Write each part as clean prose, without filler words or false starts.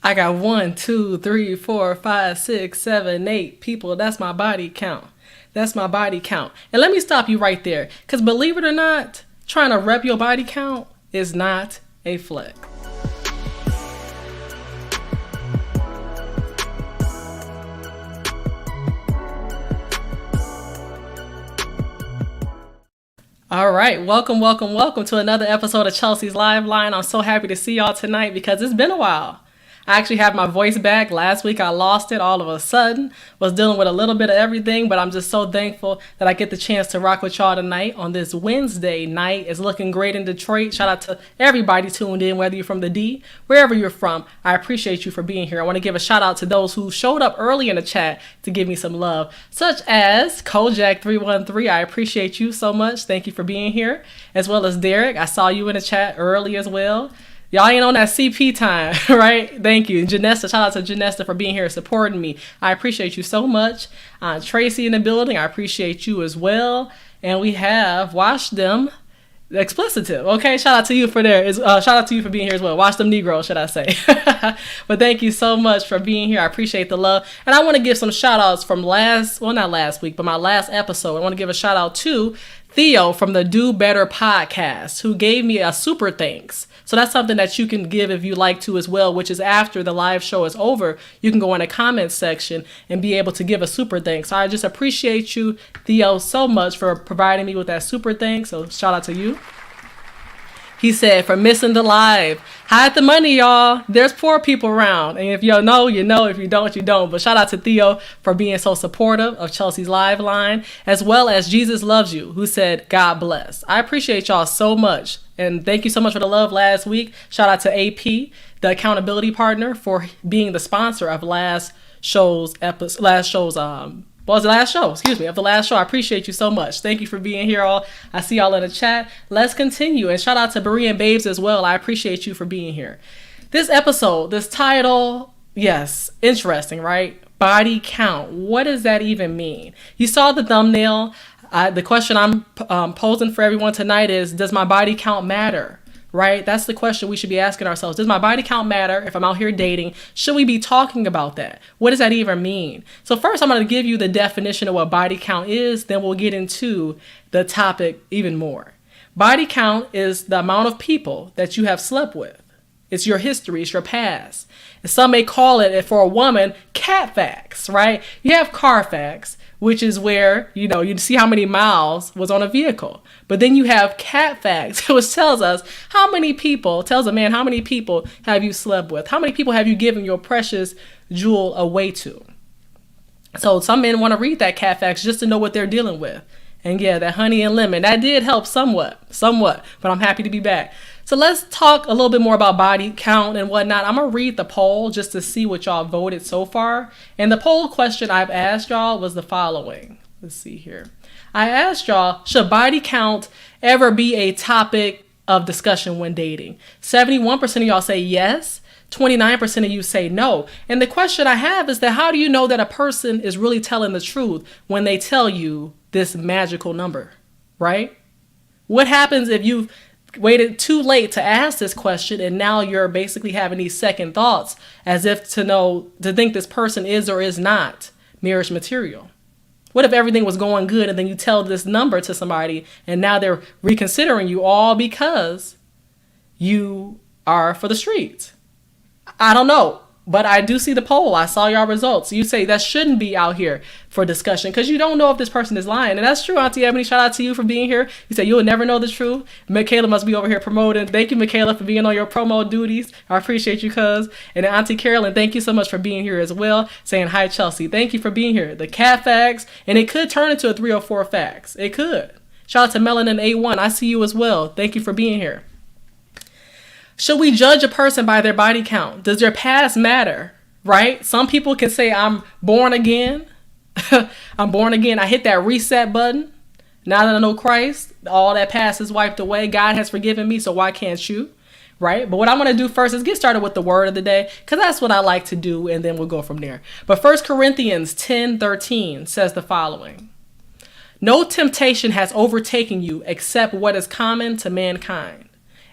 I got 1, 2, 3, 4, 5, 6, 7, 8 people. That's my body count. That's my body count. And let me stop you right there. Because believe it or not, trying to rep your body count is not a flex. All right, welcome to another episode of Chelsea's Live Line. I'm so happy to see y'all tonight because it's been a while. I actually have my voice back. Last week I lost it all of a sudden. Was dealing with a little bit of everything, but I'm just so thankful that I get the chance to rock with y'all tonight on this Wednesday night. It's looking great in Detroit. Shout out to everybody tuned in, whether you're from the D, wherever you're from. I appreciate you for being here. I want to give a shout out to those who showed up early in the chat to give me some love, such as Kojak313. I appreciate you so much. Thank you for being here, as well as Derek. I saw you in the chat early as well. Y'all ain't on that CP time, right? Thank you. Janessa, shout out to Janessa for being here supporting me. I appreciate you so much. Tracy in the building, I appreciate you as well. And we have Watch Them Explicitive. Okay, shout out to you for there. Shout out to you for being here as well. Watch Them Negro, should I say. But thank you so much for being here. I appreciate the love. And I want to give some shout outs from not last week, but my last episode. I want to give a shout out to Theo from the Do Better podcast, who gave me a super thanks. So that's something that you can give if you like to as well, which is after the live show is over, you can go in the comments section and be able to give a super thanks. So I just appreciate you, Theo, so much for providing me with that super thanks. So shout out to you. He said, for missing the live, hide the money, y'all. There's poor people around. And if you know, you know. If you don't, you don't. But shout out to Theo for being so supportive of Chelsea's Live Line, as well as Jesus Loves You, who said, God bless. I appreciate y'all so much. And thank you so much for the love last week. Shout out to AP, the accountability partner, for being the sponsor of last show's of the last show. I appreciate you so much. Thank you for being here all. I see y'all in the chat. Let's continue. And shout out to Berean Babes as well. I appreciate you for being here. This episode, this title, yes, interesting, right? Body count. What does that even mean? You saw the thumbnail. The question I'm posing for everyone tonight is, does my body count matter? Right? That's the question we should be asking ourselves. Does my body count matter if I'm out here dating? Should we be talking about that? What does that even mean? So first, I'm going to give you the definition of what body count is. Then we'll get into the topic even more. Body count is the amount of people that you have slept with. It's your history. It's your past. And some may call it, for a woman, Carfax, right? You have Carfax, which is where, you see how many miles was on a vehicle. But then you have Carfax, which tells a man how many people have you slept with? How many people have you given your precious jewel away to? So some men want to read that Carfax just to know what they're dealing with. And yeah, that honey and lemon, that did help somewhat, but I'm happy to be back. So let's talk a little bit more about body count and whatnot. I'm going to read the poll just to see what y'all voted so far. And the poll question I've asked y'all was the following. Let's see here. I asked y'all, should body count ever be a topic of discussion when dating? 71% of y'all say yes. 29% of you say no. And the question I have is that how do you know that a person is really telling the truth when they tell you this magical number, right? What happens if you've waited too late to ask this question and now you're basically having these second thoughts as if to think this person is or is not marriage material? What if everything was going good and then you tell this number to somebody and now they're reconsidering you all because you are for the streets? I don't know, but I do see the poll. I saw y'all results. You say that shouldn't be out here for discussion because you don't know if this person is lying. And that's true, Auntie Ebony. Shout out to you for being here. You say you'll never know the truth. Michaela must be over here promoting. Thank you, Michaela, for being on your promo duties. I appreciate you, cuz. And Auntie Carolyn, thank you so much for being here as well. Saying hi, Chelsea. Thank you for being here. The cat facts, and it could turn into a 304 facts. It could. Shout out to Melanin A1. I see you as well. Thank you for being here. Should we judge a person by their body count? Does their past matter, right? Some people can say, I'm born again. I'm born again. I hit that reset button. Now that I know Christ, all that past is wiped away. God has forgiven me, so why can't you? Right? But what I'm going to do first is get started with the word of the day, because that's what I like to do, and then we'll go from there. But 1 Corinthians 10:13 says the following. No temptation has overtaken you except what is common to mankind.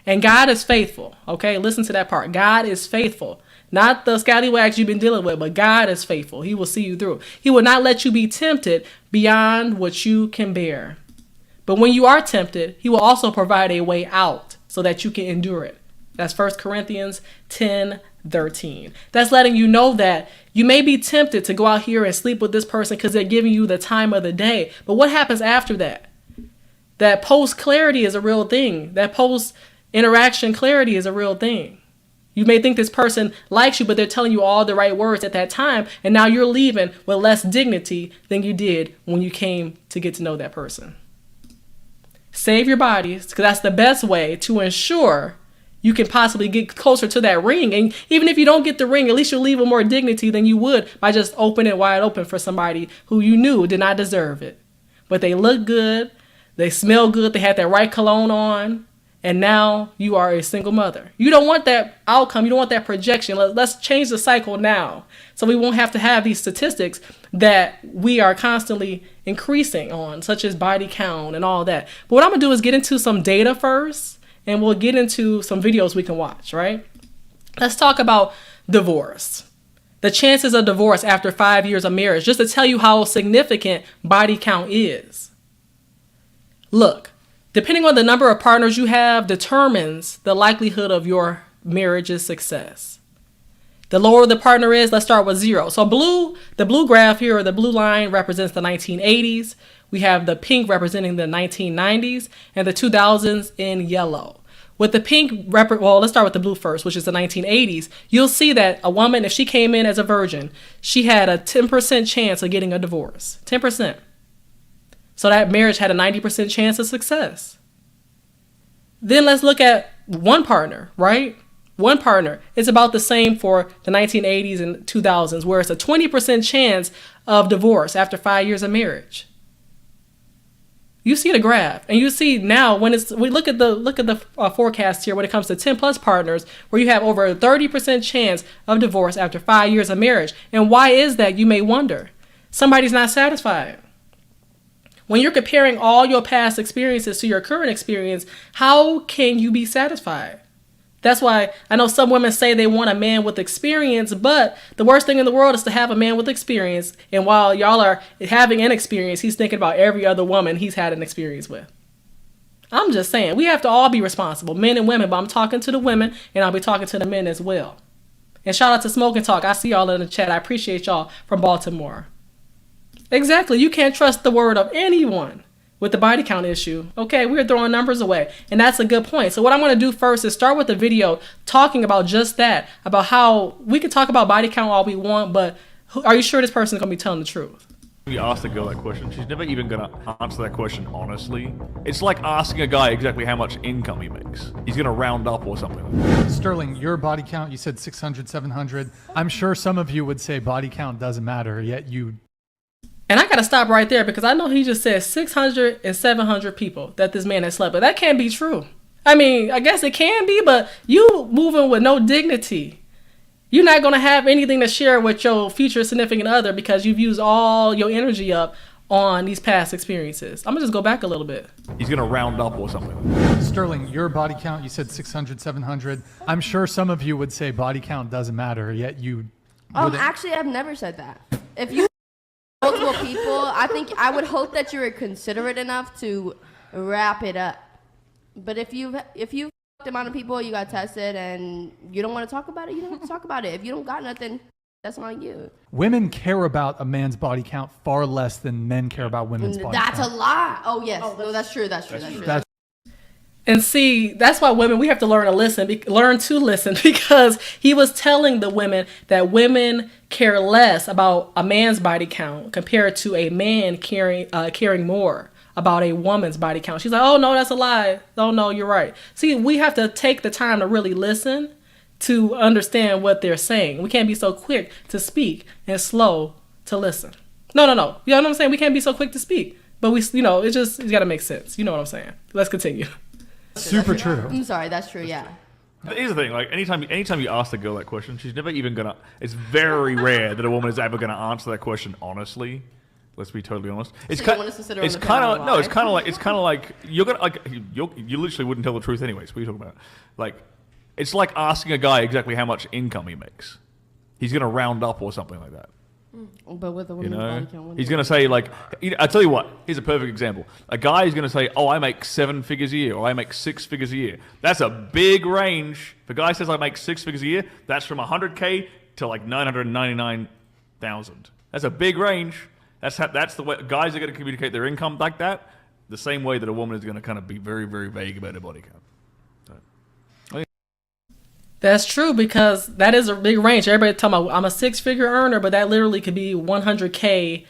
And God is faithful. Okay, listen to that part. God is faithful, Not the scallywags you've been dealing with, but God is faithful. He will see you through. He will not let you be tempted beyond what you can bear. But when you are tempted, he will also provide a way out so that you can endure it. That's 1 Corinthians 10:13. That's letting you know that you may be tempted to go out here and sleep with this person because they're giving you the time of the day. But what happens after that? That post-clarity is a real thing. That post-interaction clarity is a real thing. You may think this person likes you, but they're telling you all the right words at that time. And now you're leaving with less dignity than you did when you came to get to know that person. Save your bodies, because that's the best way to ensure you can possibly get closer to that ring. And even if you don't get the ring, at least you'll leave with more dignity than you would by just opening it wide open for somebody who you knew did not deserve it. But they look good, they smell good, they had that right cologne on, and now you are a single mother. You don't want that outcome. You don't want that projection. Let's change the cycle now so we won't have to have these statistics that we are constantly increasing on, such as body count and all that. But what I'm going to do is get into some data first, and we'll get into some videos we can watch, right? Let's talk about divorce. The chances of divorce after 5 years of marriage, just to tell you how significant body count is. Look, depending on the number of partners you have determines the likelihood of your marriage's success. The lower the partner is, let's start with 0. So the blue graph here, or the blue line, represents the 1980s. We have the pink representing the 1990s and the 2000s in yellow. With the pink, let's start with the blue first, which is the 1980s. You'll see that a woman, if she came in as a virgin, she had a 10% chance of getting a divorce. 10%. So that marriage had a 90% chance of success. Then let's look at one partner, right? One partner. It's about the same for the 1980s and 2000s, where it's a 20% chance of divorce after 5 years of marriage. You see the graph, and you see now when we look at the forecast here when it comes to 10 plus partners, where you have over a 30% chance of divorce after 5 years of marriage. And why is that, you may wonder? Somebody's not satisfied. When you're comparing all your past experiences to your current experience, how can you be satisfied? That's why I know some women say they want a man with experience, but the worst thing in the world is to have a man with experience. And while y'all are having an experience, he's thinking about every other woman he's had an experience with. I'm just saying, we have to all be responsible, men and women, but I'm talking to the women and I'll be talking to the men as well. And shout out to Smoke and Talk. I see y'all in the chat. I appreciate y'all from Baltimore. Exactly. You can't trust the word of anyone with the body count issue. Okay, we're throwing numbers away. And that's a good point. So what I'm going to do first is start with a video talking about just that, about how we can talk about body count all we want, but are you sure this person is going to be telling the truth? You ask the girl that question, she's never even going to answer that question honestly. It's like asking a guy exactly how much income he makes. He's going to round up or something. Sterling, your body count, you said 600, 700. I'm sure some of you would say body count doesn't matter, yet you... And I got to stop right there because I know he just said 600 and 700 people that this man has slept with. That can't be true. I mean, I guess it can be, but you moving with no dignity. You're not going to have anything to share with your future significant other because you've used all your energy up on these past experiences. I'm going to just go back a little bit. He's going to round up or something. Sterling, your body count, you said 600, 700. I'm sure some of you would say body count doesn't matter, yet you... Actually, I've never said that. If you multiple people, I think I would hope that you're considerate enough to wrap it up. But if you the amount of people you got tested and you don't want to talk about it, you don't have to talk about it. If you don't got nothing, that's on you. Women care about a man's body count far less than men care about women's body count. That's a lie. Oh yes, no, that's true. That's true. And see, that's why women, we have to learn to listen because he was telling the women that women care less about a man's body count compared to a man caring more about a woman's body count. She's like, oh no, that's a lie. Oh no, you're right. See, we have to take the time to really listen to understand what they're saying. We can't be so quick to speak and slow to listen. No. You know what I'm saying? We can't be so quick to speak, but it's got to make sense. You know what I'm saying? Let's continue. Super true. I'm sorry, that's true, yeah. Here's the thing, like anytime you ask the girl that question, she's never even gonna. It's very rare that a woman is ever gonna answer that question honestly. Let's be totally honest. It's kind of like you're gonna you literally wouldn't tell the truth anyways. What are you talking about? Like, It's like asking a guy exactly how much income he makes. He's going to round up or something like that. But with a You woman's know, body count, he's going to say like, I tell you what. Here's a perfect example. A guy is going to say, "Oh, I make 7 figures a year, or I make 6 figures a year." That's a big range. If a guy says I make 6 figures a year, that's from 100K to like 999,000. That's a big range. That's the way guys are going to communicate their income like that. The same way that a woman is going to kind of be very, very vague about her body count. That's true, because that is a big range. Everybody talking about I'm a 6-figure earner, but that literally could be 100K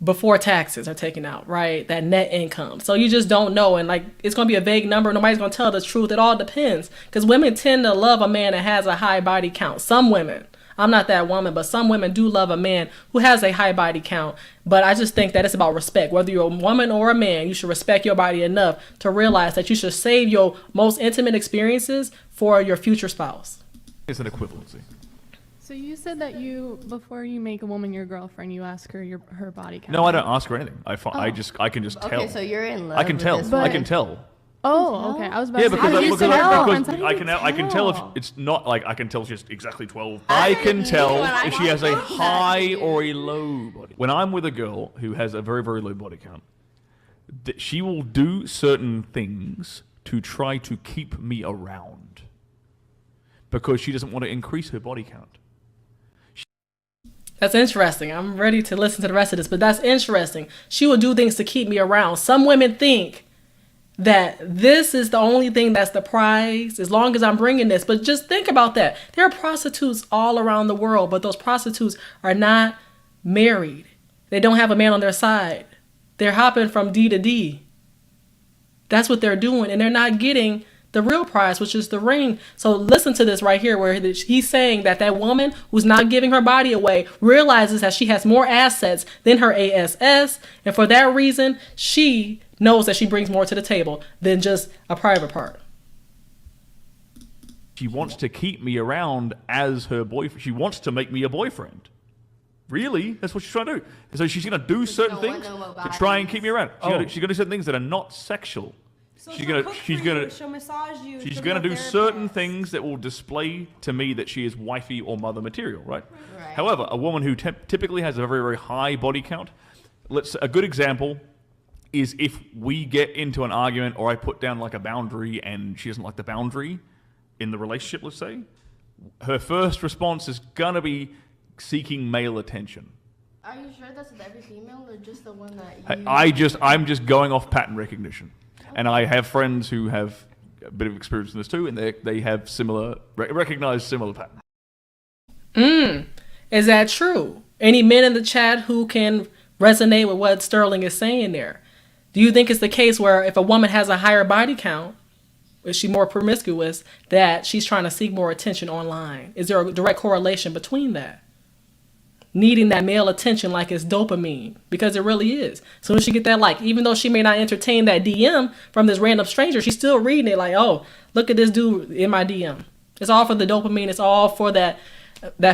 before taxes are taken out, right? That net income. So you just don't know, and like it's gonna be a vague number. Nobody's gonna tell the truth. It all depends, because women tend to love a man that has a high body count. Some women. I'm not that woman, but some women do love a man who has a high body count. But I just think that it's about respect. Whether you're a woman or a man, you should respect your body enough to realize that you should save your most intimate experiences for your future spouse. It's an equivalency. So you said that before you make a woman your girlfriend, you ask her her body count. No, I don't ask her anything. I can just tell. Okay, so you're in love. I can with tell. this I woman. can tell. Oh, okay. I was about Yeah, to say, because how do you tell? I can tell if it's not like I can tell she's exactly 12. I can tell if she has a high or a low body. When I'm with a girl who has a very, very low body count, she will do certain things to try to keep me around because she doesn't want to increase her body count. That's interesting. I'm ready to listen to the rest of this, but that's interesting. She will do things to keep me around. Some women think that this is the only thing that's the prize, as long as I'm bringing this. But just think about that. There are prostitutes all around the world, but those prostitutes are not married. They don't have a man on their side. They're hopping from D to D. That's what they're doing, and they're not getting the real prize, which is the ring. So listen to this right here, where he's saying that that woman who's not giving her body away realizes that she has more assets than her ASS, and for that reason, she knows that she brings more to the table than just a private part. She wants to keep me around as her boyfriend. She wants to make me a boyfriend. Really? That's what she's trying to do. So she's going to do certain things to try and keep me around. She's going to do certain things that are not sexual. So she's she'll going to cook she's for going you, to she'll massage you. she's she'll going to be a do certain therapist. things that will display to me that she is wifey or mother material, right? Right. However, a woman who typically has a very, very high body count, a good example is if we get into an argument or I put down like a boundary and she doesn't like the boundary in the relationship, let's say, her first response is going to be seeking male attention. Are you sure that's with every female or just the one that you... I'm just going off pattern recognition. And I have friends who have a bit of experience in this too, and they have recognize similar patterns. Is that true? Any men in the chat who can resonate with what Sterling is saying there? Do you think it's the case where if a woman has a higher body count, is she more promiscuous, that she's trying to seek more attention online? Is there a direct correlation between that? Needing that male attention like it's dopamine, because it really is. As soon as she get that like, even though she may not entertain that DM from this random stranger, she's still reading it like, oh, look at this dude in my DM. It's all for the dopamine. It's all for that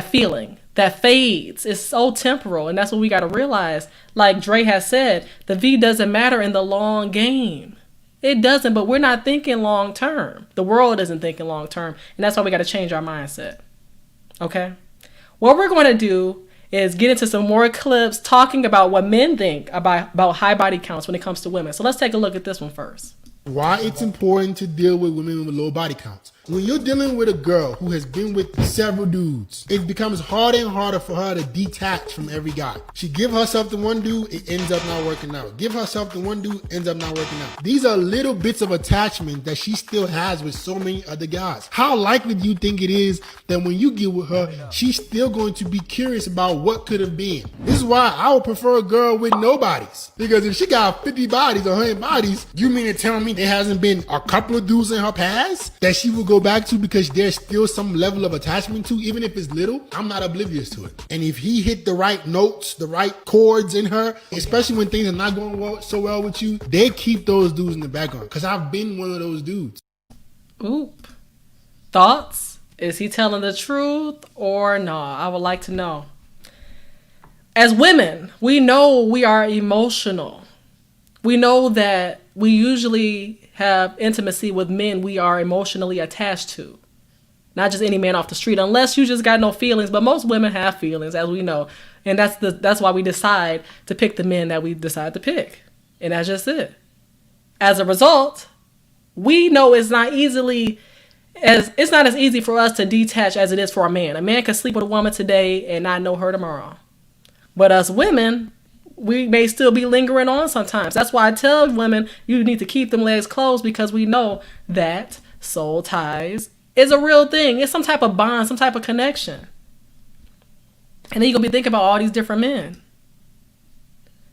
feeling that fades. It's so temporal, and that's what we got to realize. Like Dre has said, the V doesn't matter in the long game. It doesn't, but we're not thinking long term. The world isn't thinking long term, and that's why we got to change our mindset. Okay? What we're going to do is get into some more clips talking about what men think about high body counts when it comes to women. So let's take a look at this one first. Why it's important to deal with women with low body counts. When you're dealing with a girl who has been with several dudes, it becomes harder and harder for her to detach from every guy. She give herself to one dude, it ends up not working out. Give herself to one dude, ends up not working out. These are little bits of attachment that she still has with so many other guys. How likely do you think it is that when you get with her, she's still going to be curious about what could have been? This is why I would prefer a girl with no bodies. Because if she got 50 bodies or 100 bodies, you mean to tell me there hasn't been a couple of dudes in her past that she will go back to because there's still some level of attachment to, even if it's little? I'm not oblivious to it. And if he hit the right notes, the right chords in her, especially when things are not going so well with you, they keep those dudes in the background. Because I've been one of those dudes. Oop. Thoughts? Is he telling the truth or no? I would like to know. As women, we know we are emotional. We know that we usually have intimacy with men we are emotionally attached to. Not just any man off the street, unless you just got no feelings. But most women have feelings, as we know. And that's why we decide to pick the men that we decide to pick. And that's just it. As a result, we know it's not as easy for us to detach as it is for a man. A man can sleep with a woman today and not know her tomorrow. But us women, we may still be lingering on sometimes. That's why I tell women you need to keep them legs closed, because we know that soul ties is a real thing. It's some type of bond, some type of connection. And then you're going to be thinking about all these different men.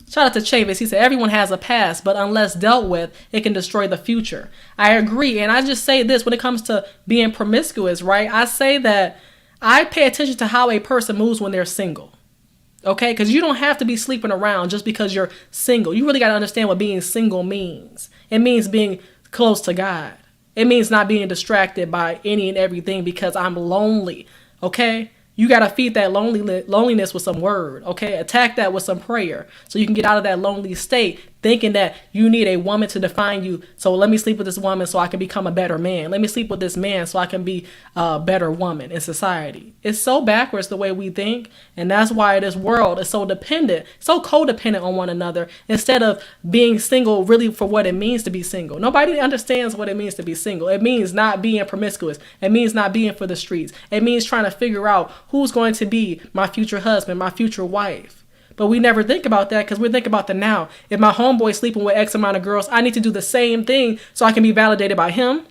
Shout out to Chavis. He said, everyone has a past, but unless dealt with, it can destroy the future. I agree. And I just say this when it comes to being promiscuous, right? I say that I pay attention to how a person moves when they're single. Okay? Because you don't have to be sleeping around just because you're single. You really got to understand what being single means. It means being close to God. It means not being distracted by any and everything because I'm lonely. Okay? You got to feed that loneliness with some word, okay? Attack that with some prayer so you can get out of that lonely state thinking that you need a woman to define you. So let me sleep with this woman so I can become a better man. Let me sleep with this man so I can be a better woman in society. It's so backwards the way we think, and that's why this world is so dependent, so codependent on one another instead of being single really for what it means to be single. Nobody understands what it means to be single. It means not being promiscuous. It means not being for the streets. It means trying to figure out who's going to be my future husband, my future wife. But we never think about that because we think about the now. If my homeboy's sleeping with X amount of girls, I need to do the same thing so I can be validated by him.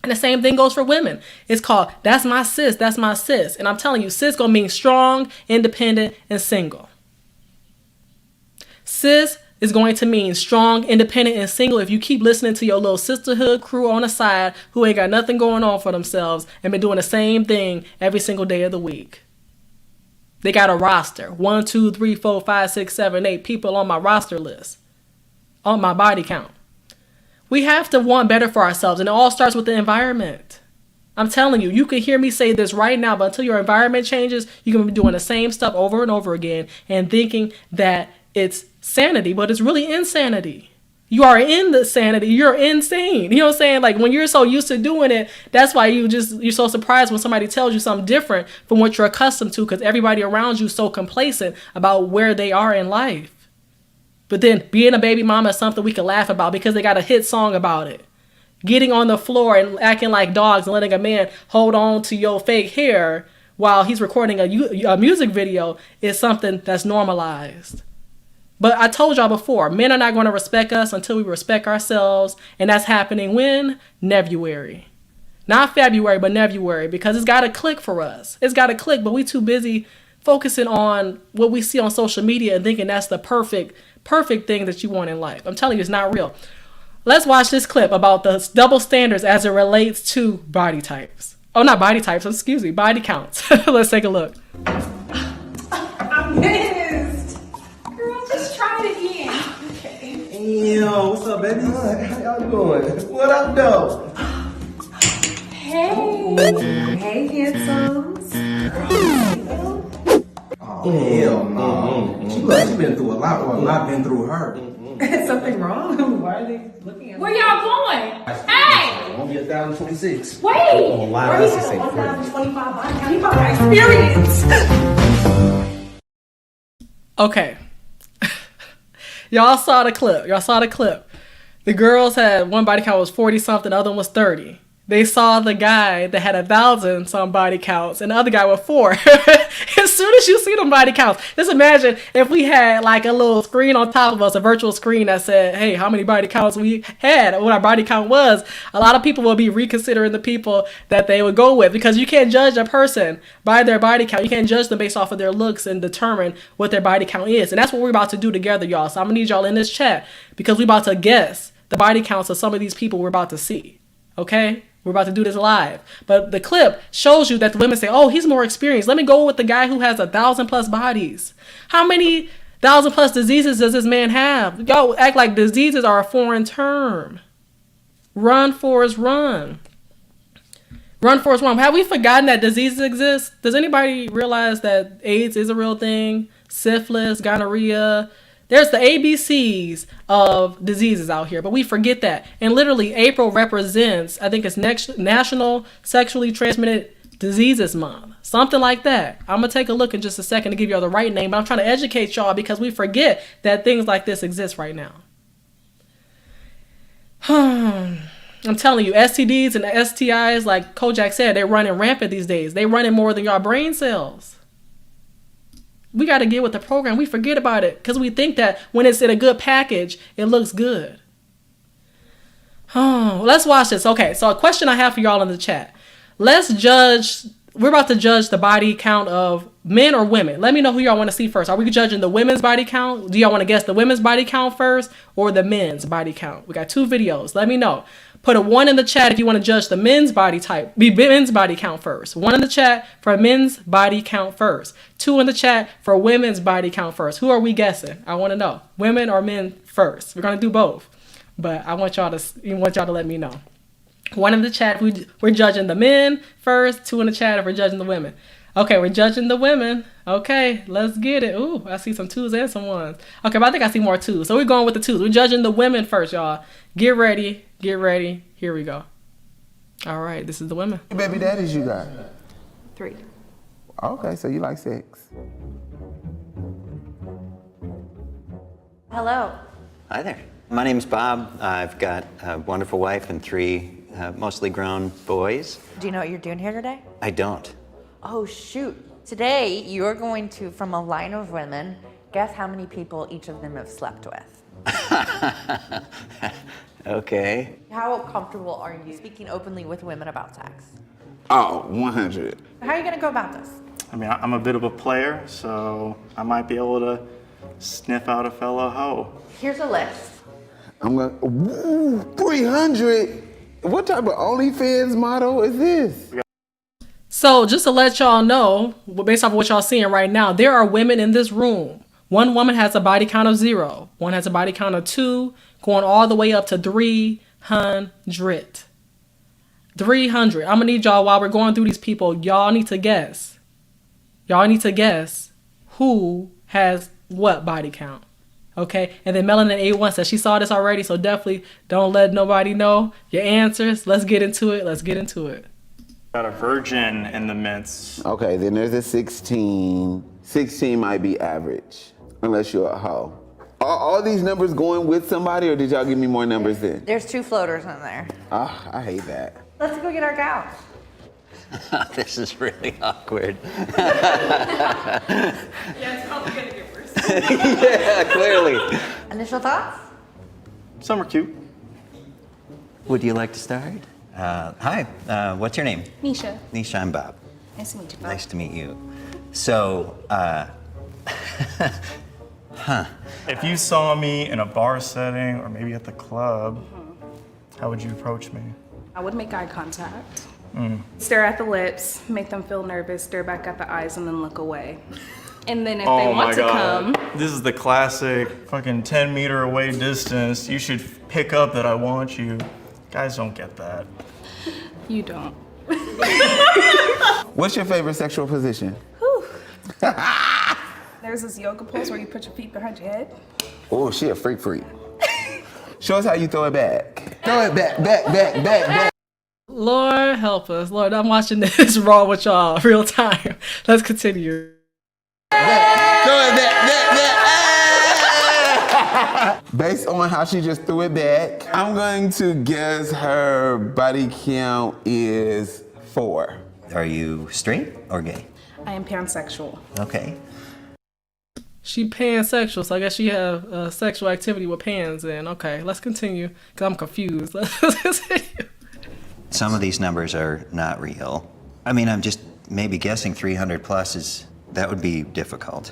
And the same thing goes for women. It's called, that's my sis, that's my sis. And I'm telling you, sis gonna mean strong, independent, and single. Sis is going to mean strong, independent, and single if you keep listening to your little sisterhood crew on the side who ain't got nothing going on for themselves and been doing the same thing every single day of the week. They got a roster. 1, 2, 3, 4, 5, 6, 7, 8 people on my roster list. On my body count. We have to want better for ourselves, and it all starts with the environment. I'm telling you, you can hear me say this right now, but until your environment changes, you're going to be doing the same stuff over and over again and thinking that it's sanity, but it's really insanity. You are in the sanity. You're insane. You know what I'm saying? Like when you're so used to doing it, that's why you're so surprised when somebody tells you something different from what you're accustomed to, because everybody around you is so complacent about where they are in life. But then being a baby mama is something we can laugh about because they got a hit song about it. Getting on the floor and acting like dogs and letting a man hold on to your fake hair while he's recording a music video is something that's normalized. But I told y'all before, men are not going to respect us until we respect ourselves. And that's happening when? Nevuary. Not February, but Nevuary. Because it's got to click for us. It's got to click, but we too busy focusing on what we see on social media and thinking that's the perfect thing that you want in life. I'm telling you, it's not real. Let's watch this clip about the double standards as it relates to body types. Oh, not body types, excuse me, body counts. Let's take a look. I missed. Girl, just try it again. Okay. Yo, what's up, baby? How y'all doing? What up, though? Hey. Hey, handsomes. Oh, hell no. She been through a lot more than I've been through her. Is something wrong? Why are they looking at me? Where y'all going? Hey! It won't be 1,026. Wait! Why Where does you it say got 40? 1,025 body count? You got experience. Okay. Y'all saw the clip. The girls had one body count was 40 something, the other one was 30. They saw the guy that had 1,000 some body counts and the other guy with 4. As soon as you see them body counts, just imagine if we had like a little screen on top of us, a virtual screen that said, hey, how many body counts we had, what our body count was. A lot of people will be reconsidering the people that they would go with, because you can't judge a person by their body count. You can't judge them based off of their looks and determine what their body count is. And that's what we're about to do together, y'all. So I'm gonna need y'all in this chat because we're about to guess the body counts of some of these people we're about to see. Okay? We're about to do this live. But the clip shows you that the women say, oh, he's more experienced. Let me go with the guy who has 1,000+ bodies. How many 1,000+ diseases does this man have? Y'all act like diseases are a foreign term. Run, Forrest, run. Run, Forrest, run. Have we forgotten that diseases exist? Does anybody realize that AIDS is a real thing? Syphilis, gonorrhea. There's the ABCs of diseases out here, but we forget that. And literally, April represents, I think it's National Sexually Transmitted Diseases Month, something like that. I'm gonna take a look in just a second to give y'all the right name, but I'm trying to educate y'all because we forget that things like this exist right now. I'm telling you, STDs and STIs, like Kojak said, they're running rampant these days. They running more than y'all brain cells. We got to get with the program. We forget about it because we think that when it's in a good package, it looks good. Oh, let's watch this. Okay, so a question I have for y'all in the chat. Let's judge. We're about to judge the body count of men or women. Let me know who y'all want to see first. Are we judging the women's body count? Do y'all want to guess the women's body count first or the men's body count? We got 2 videos. Let me know. Put a 1 in the chat if you want to judge the men's body count first. 1 in the chat for men's body count first. 2 in the chat for women's body count first. Who are we guessing? I want to know. Women or men first? We're going to do both. But I want y'all to let me know. 1 in the chat, we're judging the men first. 2 in the chat if we're judging the women. Okay, we're judging the women. Okay, let's get it. Ooh, I see some 2s and some 1s. Okay, but I think I see more 2s. So we're going with the 2s. We're judging the women first, y'all. Get ready. Get ready. Here we go. All right, this is the women. How many baby daddies you got? 3. Okay, so you like 6. Hello. Hi there. My name's Bob. I've got a wonderful wife and 3 mostly grown boys. Do you know what you're doing here today? I don't. Oh, shoot. Today, you're going to, from a line of women, guess how many people each of them have slept with. Okay. How comfortable are you speaking openly with women about sex? Oh, 100. How are you going to go about this? I mean, I'm a bit of a player, so I might be able to sniff out a fellow hoe. Here's a list. I'm going to, 300? What type of OnlyFans model is this? So just to let y'all know, based off of what y'all seeing right now, there are women in this room. 1 woman has a body count of 0. 1 has a body count of 2, going all the way up to 300. 300. I'm gonna need y'all, while we're going through these people, y'all need to guess. Y'all need to guess who has what body count. Okay? And then Melanin A1 says she saw this already, so definitely don't let nobody know your answers. Let's get into it. Let's get into it. Got a virgin in the midst. Okay, then there's a 16. 16 might be average, unless you're a hoe. Are all these numbers going with somebody, or did y'all give me more numbers then? There's 2 floaters in there. Ah, I hate that. Let's go get our couch. This is really awkward. Yeah, it's probably gonna get worse. Yeah, clearly. Initial thoughts? Some are cute. Would you like to start? Hi, what's your name? Nisha. Nisha, I'm Bob. Nice to meet you. Nice to meet you. So, If you saw me in a bar setting or maybe at the club, how would you approach me? I would make eye contact. Stare at the lips, make them feel nervous, stare back at the eyes, and then look away. And then if they want to come, This is the classic fucking 10-meter away distance. You should pick up that I want you. Guys don't get that. you don't. What's your favorite sexual position? There's this yoga pose where you put your feet behind your head. Oh, she a freak. Show us how you throw it back. Throw it back. Lord help us. Lord, I'm watching this raw with y'all real time. Let's continue. Throw it back. Based on how she just threw it back, I'm going to guess her body count is 4. are you straight or gay? I am pansexual. Okay. She pansexual, so I guess she have sexual activity with pans. And okay, let's continue because I'm confused. Let's continue. Some of these numbers are not real. I mean, I'm just maybe guessing 300 plus that would be difficult.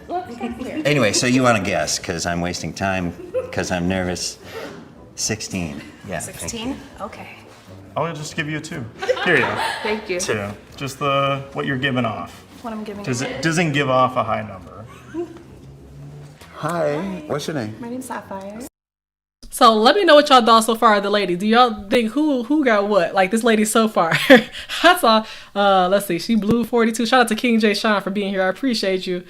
Anyway, so you want to guess because I'm wasting time because I'm nervous. 16. Yeah. 16? Okay. I'll just give you a 2. Here you go. Thank you. 2. Just what you're giving off. What I'm giving Doesn't give off a high number. Hi, what's your name? My name's Sapphire. So let me know what y'all thought so far of the lady. Do y'all think who got what? Like this lady so far. I saw, let's see, she blew 42. Shout out to King J. Sean for being here. I appreciate you.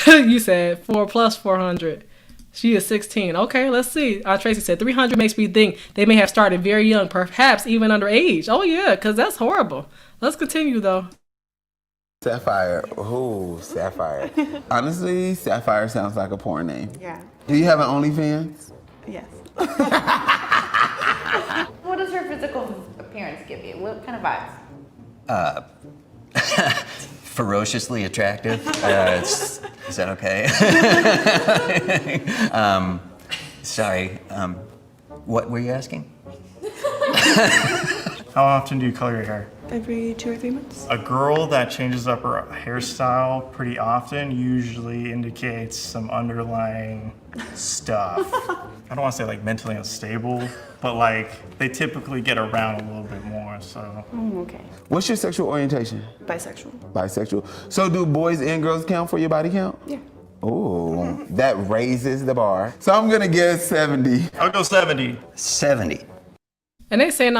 You said 4 plus 400. She is 16. Okay, let's see. Tracy said 300 makes me think they may have started very young, perhaps even underage. Oh yeah, because that's horrible. Let's continue though. Sapphire. Ooh, Sapphire. Honestly, Sapphire sounds like a porn name. Yeah. Do you have an OnlyFans? Yes. What does her physical appearance give you? What kind of vibes? Ferociously attractive. Is that okay? Sorry. What were you asking? How often do you color your hair? Every 2 or 3 months. A girl that changes up her hairstyle pretty often usually indicates some underlying stuff. I don't want to say like mentally unstable, but like they typically get around a little bit more, so. Okay. What's your sexual orientation? Bisexual. Bisexual. So do boys and girls count for your body count? Yeah. Ooh, that raises the bar. So I'm gonna guess 70. I'll go 70. 70. And they saying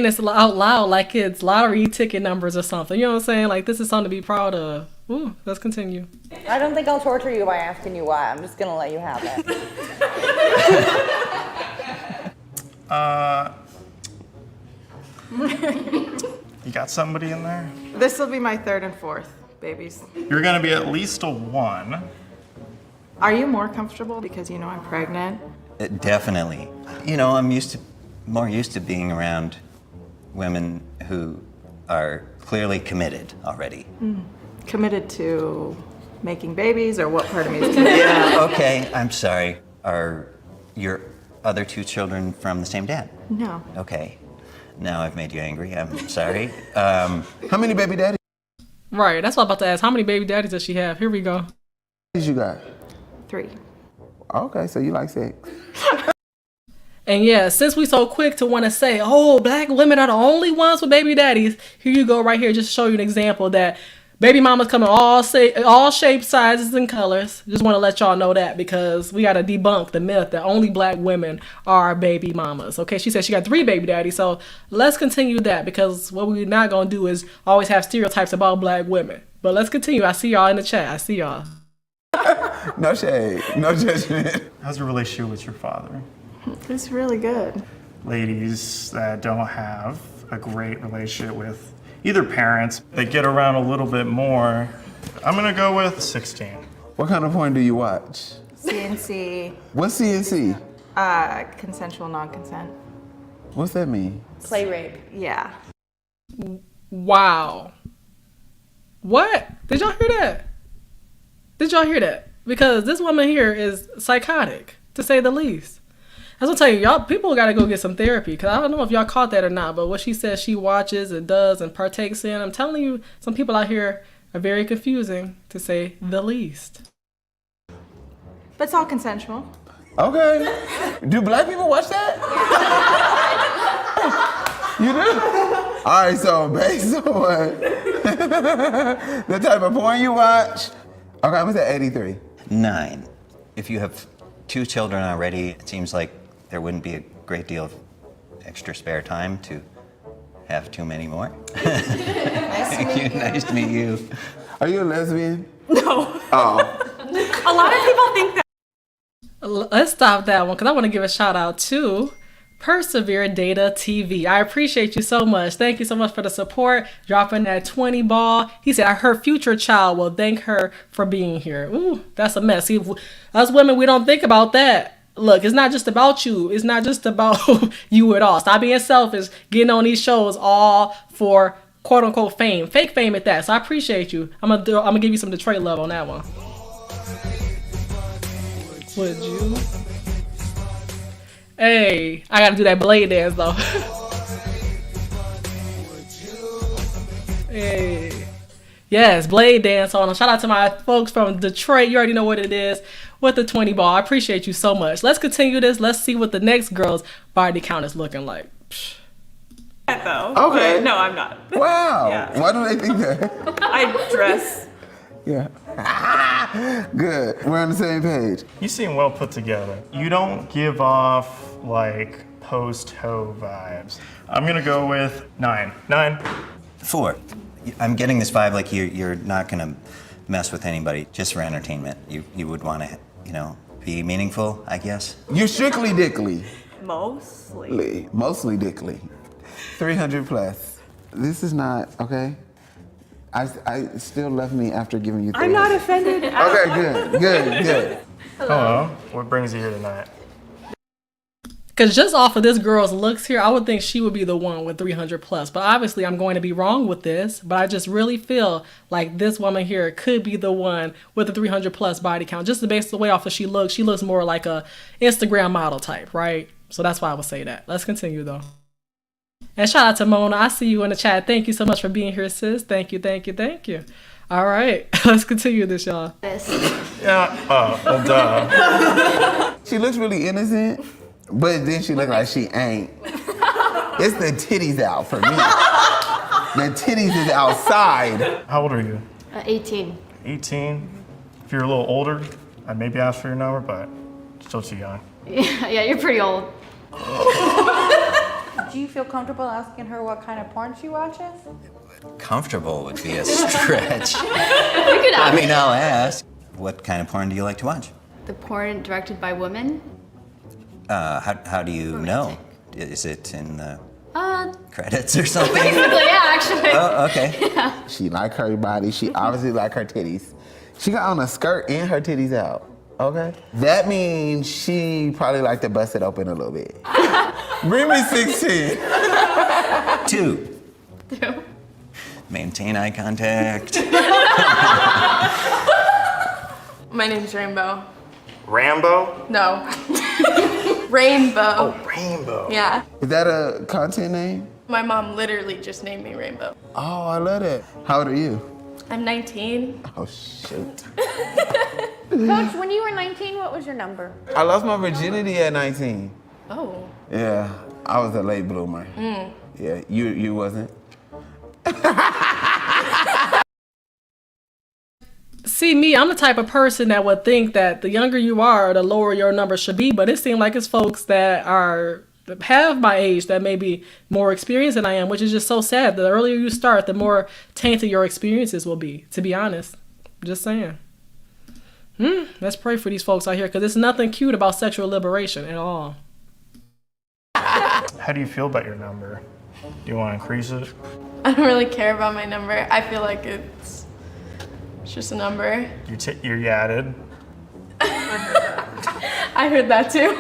this out loud like it's lottery ticket numbers or something. You know what I'm saying? Like, this is something to be proud of. Ooh, let's continue. I don't think I'll torture you by asking you why. I'm just gonna let you have it. You got somebody in there? This will be my 3rd and 4th babies. You're gonna be at least a 1. Are you more comfortable because you know I'm pregnant? Definitely. You know, I'm more used to being around women who are clearly committed already. Committed to making babies, or what part of me is committed? Yeah, okay, I'm sorry. Are your other 2 children from the same dad? No. Okay. Now I've made you angry. I'm sorry. How many baby daddies Right, that's what I'm about to ask. How many baby daddies does she have? Here we go. you got? 3. Okay, so you like sex. And yeah, since we so quick to want to say, oh, black women are the only ones with baby daddies, here you go right here, just to show you an example that baby mamas come in all shapes, sizes, and colors. Just want to let y'all know that because we got to debunk the myth that only black women are baby mamas. Okay, she said she got 3 baby daddies, so let's continue that because what we're not going to do is always have stereotypes about black women. But let's continue. I see y'all in the chat. I see y'all. No shade, no judgment. How's your relationship with your father? It's really good. Ladies that don't have a great relationship with either parents, they get around a little bit more. I'm gonna go with 16. What kind of porn do you watch? CNC, What's CNC? consensual non-consent. What's that mean? Play rape. Yeah. Wow. What? Did y'all hear that? Did y'all hear that? Because this woman here is psychotic, to say the least. I was gonna tell you, y'all, people gotta go get some therapy, because I don't know if y'all caught that or not, but what she says she watches and does and partakes in, I'm telling you, some people out here are very confusing, to say the least. But it's all consensual. Okay. Do black people watch that? You do? All right, so based on the type of porn you watch, okay, I'm gonna say 83. 9. If you have 2 children already, it seems like there wouldn't be a great deal of extra spare time to have too many more. Nice to meet you. Are you a lesbian? No. Oh. A lot of people think that. Let's stop that one, because I want to give a shout out to Persevere Data TV. I appreciate you so much. Thank you so much for the support, dropping that 20 ball. He said, her future child will thank her for being here. Ooh, that's a mess. See, us women, we don't think about that. Look, it's not just about you. It's not just about you at all. Stop being selfish, getting on these shows all for quote unquote fame. Fake fame at that. So I appreciate you. I'm gonna give you some Detroit love on that one. Would you? Hey, I gotta do that blade dance though. Hey. Yes, blade dance on. Shout out to my folks from Detroit. You already know what it is with the 20 ball. I appreciate you so much. Let's continue this. Let's see what the next girl's body count is looking like. Though. Okay. No, I'm not. Wow. Yeah. Why do they think that? I dress. Yeah. Good. We're on the same page. You seem well put together. You don't give off like post-ho vibes. I'm gonna go with 9. 9. 4. I'm getting this vibe like you're not gonna mess with anybody just for entertainment. You would want to, be meaningful, I guess. You're strictly dickly. Mostly. Mostly dickly. 300 plus. This is not, okay? I still love me after giving you 300. I'm not offended. Okay, good. Hello. What brings you here tonight? Because just off of this girl's looks here, I would think she would be the one with 300 plus. But obviously, I'm going to be wrong with this. But I just really feel like this woman here could be the one with the 300 plus body count. Just based the way off of she looks more like a Instagram model type, right? So that's why I would say that. Let's continue though. And shout out to Mona. I see you in the chat. Thank you so much for being here, sis. Thank you. All right, let's continue this, y'all. Yeah. Well, duh. She looks really innocent, but then she look like she ain't. It's the titties out for me. The titties is outside. How old are you? 18. 18. If you're a little older, I'd maybe ask for your number, but still too young. Yeah, you're pretty old. Do you feel comfortable asking her what kind of porn she watches? Comfortable would be a stretch. I mean, I'll ask. What kind of porn do you like to watch? The porn directed by women? How do you know? Is it in the Uh, credits or something? yeah, actually. Oh, okay. Yeah. She like her body. She obviously like her titties. She got on a skirt and her titties out. Okay. That means she probably like to bust it open a little bit. Bring me 16. 2. Maintain eye contact. My name's Rainbow. Rambo? No. Rainbow. Oh, Rainbow. Yeah. Is that a content name? My mom literally just named me Rainbow. Oh, I love that. How old are you? I'm 19. Oh, shoot. Coach, when you were 19, what was your number? I lost my virginity at 19. Oh. Yeah, I was a late bloomer. Mm. Yeah, you wasn't. See, me, I'm the type of person that would think that the younger you are, the lower your number should be. But it seems like it's folks that have my age that may be more experienced than I am, which is just so sad. The earlier you start, the more tainted your experiences will be, to be honest. Just saying. Let's pray for these folks out here, because there's nothing cute about sexual liberation at all. How do you feel about your number? Do you want to increase it? I don't really care about my number. I feel like it's just a number. You're yadded. I heard that too.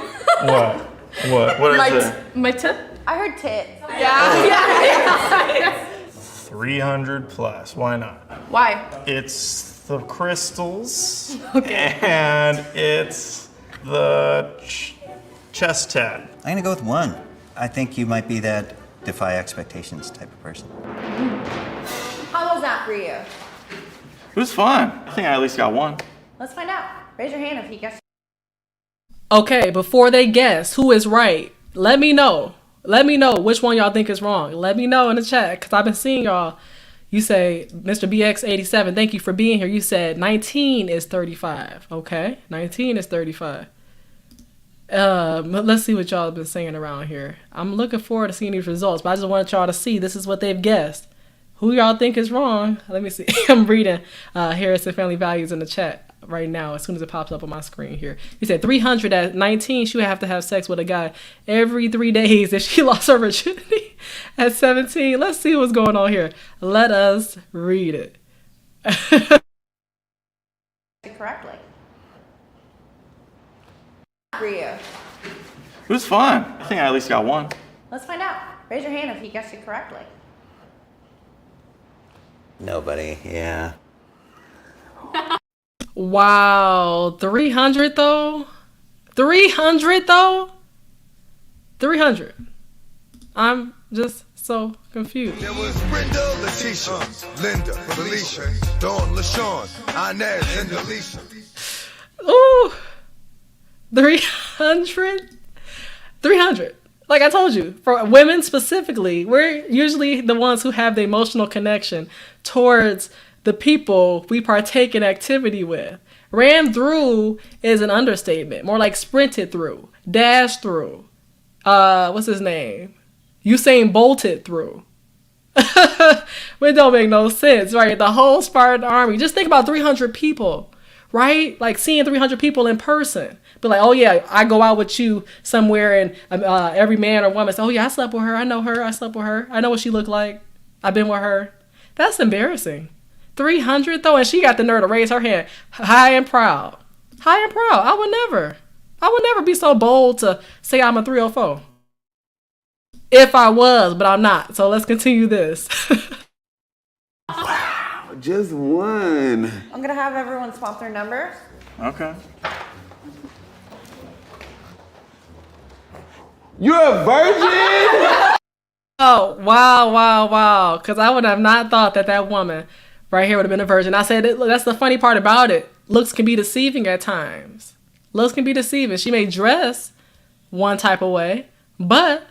What? What is it? My tip? I heard tits. Yeah. 300 plus. Why not? Why? It's the crystals. Okay. And it's the chest tat. I'm gonna go with 1. I think you might be that defy expectations type of person. How was that for you? It was fun. I think I at least got 1. Let's find out. Raise your hand if you guessed. Okay, before they guess who is right, let me know. Let me know which one y'all think is wrong. Let me know in the chat, because I've been seeing y'all. You say, Mr. BX87, thank you for being here. You said 19 is 35. Okay, 19 is 35. Let's see what y'all have been saying around here. I'm looking forward to seeing these results, but I just wanted y'all to see this is what they've guessed. Who y'all think is wrong? Let me see. I'm reading Harrison Family Values in the chat right now as soon as it pops up on my screen here. He said 300 at 19, she would have to have sex with a guy every 3 days if she lost her virginity at 17. Let's see what's going on here. Let us read it. Correctly. For you. It was fun. I think I at least got 1. Let's find out. Raise your hand if you guessed it correctly. Nobody, yeah. Wow, 300 though? 300 though? 300. I'm just so confused. There was Brenda, Letitia, Linda, Felicia, Dawn, LaShawn, Inez, and Alicia. Ooh, 300? 300. Like I told you, for women specifically, we're usually the ones who have the emotional connection towards the people we partake in activity with. Ran through is an understatement. More like sprinted through, dashed through. What's his name? Usain bolted through. It don't make no sense, right? The whole Spartan army. Just think about 300 people, right? Like seeing 300 people in person. But like, oh yeah, I go out with you somewhere and every man or woman says, oh yeah, I slept with her. I know her. I slept with her. I know what she looked like. I've been with her. That's embarrassing. 300 though, and she got the nerve to raise her hand high and proud. High and proud. I would never be so bold to say I'm a 304. If I was, but I'm not. So let's continue this. Wow, just one. I'm gonna have everyone swap their numbers. Okay. You're a virgin? Oh, wow. Because I would have not thought that woman right here would have been a virgin. I said, that's the funny part about it. Looks can be deceiving at times. Looks can be deceiving. She may dress one type of way, but